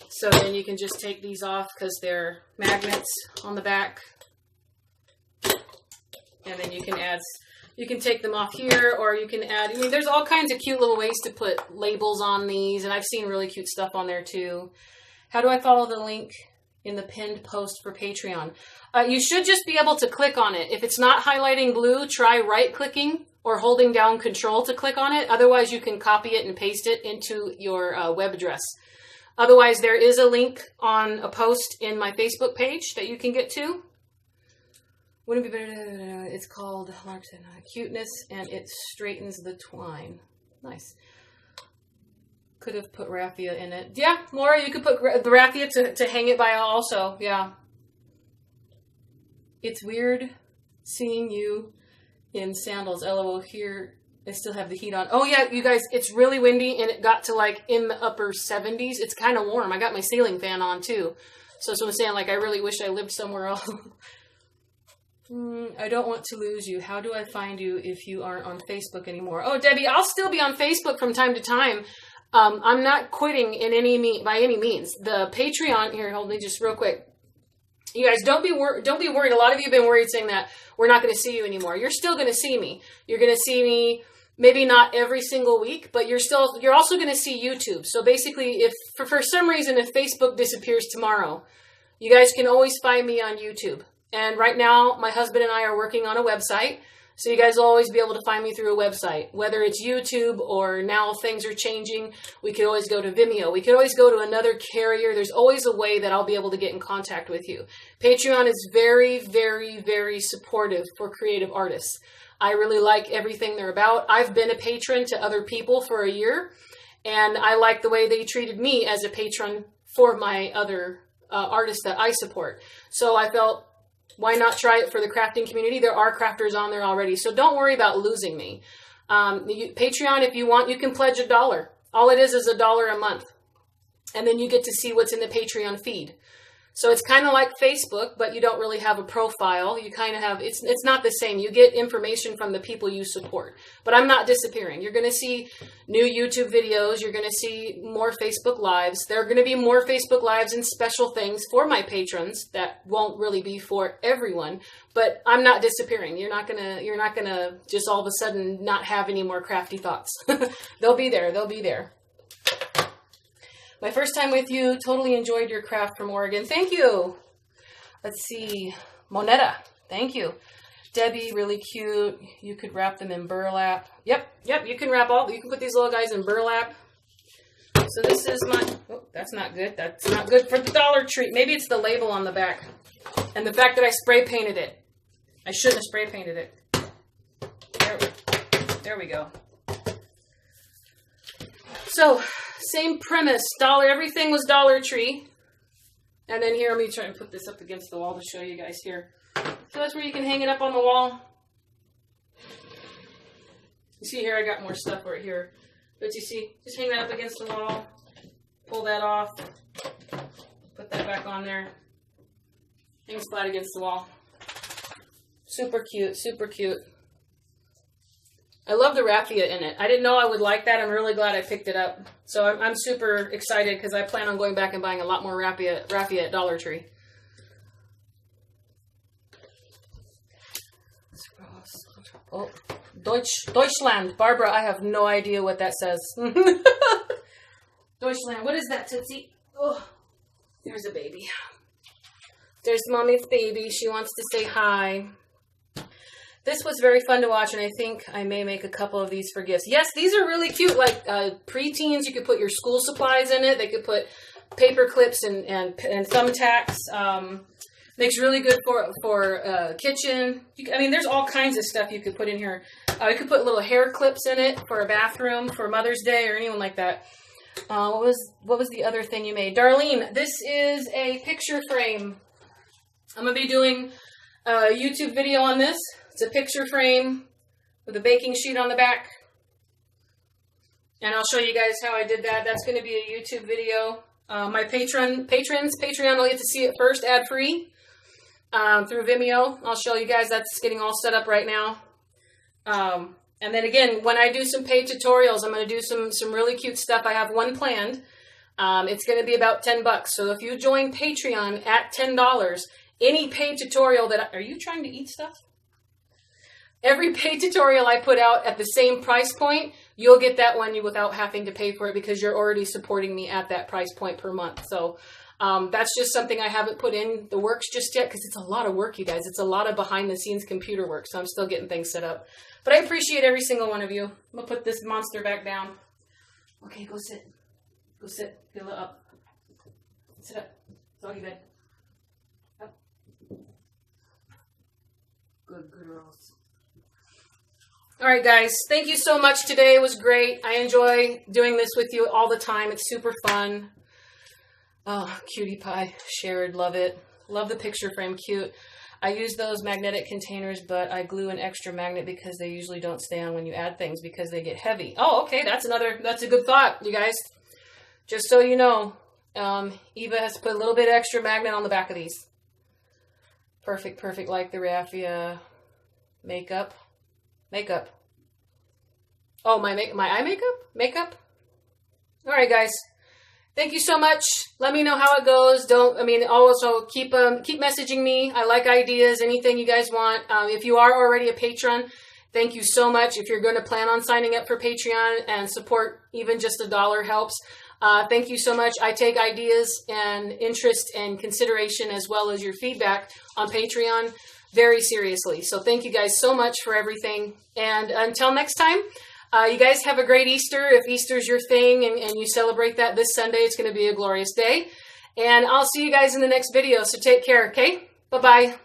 So then you can just take these off because they're magnets on the back. And then you can add, you can take them off here, or you can add, I mean, there's all kinds of cute little ways to put labels on these. And I've seen really cute stuff on there too. How do I follow the link in the pinned post for Patreon? You should just be able to click on it. If it's not highlighting blue, try right-clicking or holding down Control to click on it. Otherwise, you can copy it and paste it into your web address. Otherwise, there is a link on a post in my Facebook page that you can get to. Wouldn't it be better to, it's called Cuteness, and it straightens the twine. Nice. Could have put raffia in it. Yeah, Laura, you could put the raffia to hang it by also. Yeah. It's weird seeing you in sandals. LOL, here I still have the heat on. Oh yeah, you guys, it's really windy and it got to like in the upper 70s. It's kind of warm. I got my ceiling fan on too. So that's what I'm saying. Like, I really wish I lived somewhere else. I don't want to lose you. How do I find you if you aren't on Facebook anymore? Oh, Debbie, I'll still be on Facebook from time to time. I'm not quitting by any means. The Patreon, here, hold me just real quick. You guys, don't be worried. A lot of you have been worried saying that we're not going to see you anymore. You're still going to see me. You're going to see me, maybe not every single week, but you're also going to see YouTube. So basically, if for some reason, if Facebook disappears tomorrow, you guys can always find me on YouTube. And right now, my husband and I are working on a website. So you guys will always be able to find me through a website, whether it's YouTube or now things are changing. We could always go to Vimeo. We could always go to another carrier. There's always a way that I'll be able to get in contact with you. Patreon is very, very, very supportive for creative artists. I really like everything they're about. I've been a patron to other people for a year, and I like the way they treated me as a patron for my other artists that I support. So I felt, why not try it for the crafting community? There are crafters on there already, so don't worry about losing me. Patreon, if you want, you can pledge $1. All it is $1 a month. And then you get to see what's in the Patreon feed. So it's kind of like Facebook, but you don't really have a profile. You kind of have, it's not the same. You get information from the people you support. But I'm not disappearing. You're going to see new YouTube videos. You're going to see more Facebook Lives. There are going to be more Facebook Lives and special things for my patrons that won't really be for everyone. But I'm not disappearing. You're not gonna just all of a sudden not have any more crafty thoughts. They'll be there. They'll be there. My first time with you, totally enjoyed your craft from Oregon. Thank you. Let's see. Moneta, thank you. Debbie, really cute. You could wrap them in burlap. Yep, you can you can put these little guys in burlap. So this is my, oh, that's not good. That's not good for the Dollar Tree. Maybe it's the label on the back. And the fact that I spray painted it. I shouldn't have spray painted it. There we go. So, same premise, everything was Dollar Tree. And then here, let me try and put this up against the wall to show you guys here. So that's where you can hang it up on the wall. You see here, I got more stuff right here. But you see, just hang that up against the wall. Pull that off. Put that back on there. Hangs flat against the wall. Super cute, super cute. I love the raffia in it. I didn't know I would like that. I'm really glad I picked it up. So I'm super excited because I plan on going back and buying a lot more raffia at Dollar Tree. Oh, Deutschland. Barbara, I have no idea what that says. Deutschland. What is that, Tootsie? Oh, there's a baby. There's Mommy's baby. She wants to say hi. This was very fun to watch, and I think I may make a couple of these for gifts. Yes, these are really cute, like preteens. You could put your school supplies in it. They could put paper clips and thumbtacks. Makes really good for kitchen. I mean, there's all kinds of stuff you could put in here. You could put little hair clips in it for a bathroom for Mother's Day or anyone like that. What was the other thing you made? Darlene, this is a picture frame. I'm going to be doing a YouTube video on this. It's a picture frame with a baking sheet on the back. And I'll show you guys how I did that. That's going to be a YouTube video. My patrons, Patreon will get to see it first, ad-free, through Vimeo. I'll show you guys. That's getting all set up right now. And then again, when I do some paid tutorials, I'm going to do some really cute stuff. I have one planned. It's going to be about $10. So if you join Patreon at $10, any paid tutorial that... Are you trying to eat stuff? Every paid tutorial I put out at the same price point, you'll get that one without having to pay for it because you're already supporting me at that price point per month. So that's just something I haven't put in the works just yet because it's a lot of work, you guys. It's a lot of behind-the-scenes computer work, so I'm still getting things set up. But I appreciate every single one of you. I'm going to put this monster back down. Okay, go sit. Go sit. Get a little up. Sit up. Doggy bed. Up. Good girls. All right, guys. Thank you so much today. It was great. I enjoy doing this with you all the time. It's super fun. Oh, cutie pie. Shared. Love it. Love the picture frame. Cute. I use those magnetic containers, but I glue an extra magnet because they usually don't stay on when you add things because they get heavy. Oh, okay. That's a good thought, you guys. Just so you know, Eva has to put a little bit extra magnet on the back of these. Perfect, perfect. Like the raffia. Makeup. Oh, my eye makeup? Makeup? All right, guys. Thank you so much. Let me know how it goes. Also keep messaging me. I like ideas, anything you guys want. If you are already a patron, thank you so much. If you're going to plan on signing up for Patreon and support, even just $1 helps. Thank you so much. I take ideas and interest and consideration as well as your feedback on Patreon very seriously. So thank you guys so much for everything. And until next time, you guys have a great Easter. If Easter's your thing and you celebrate that this Sunday, it's going to be a glorious day. And I'll see you guys in the next video. So take care, okay? Bye-bye.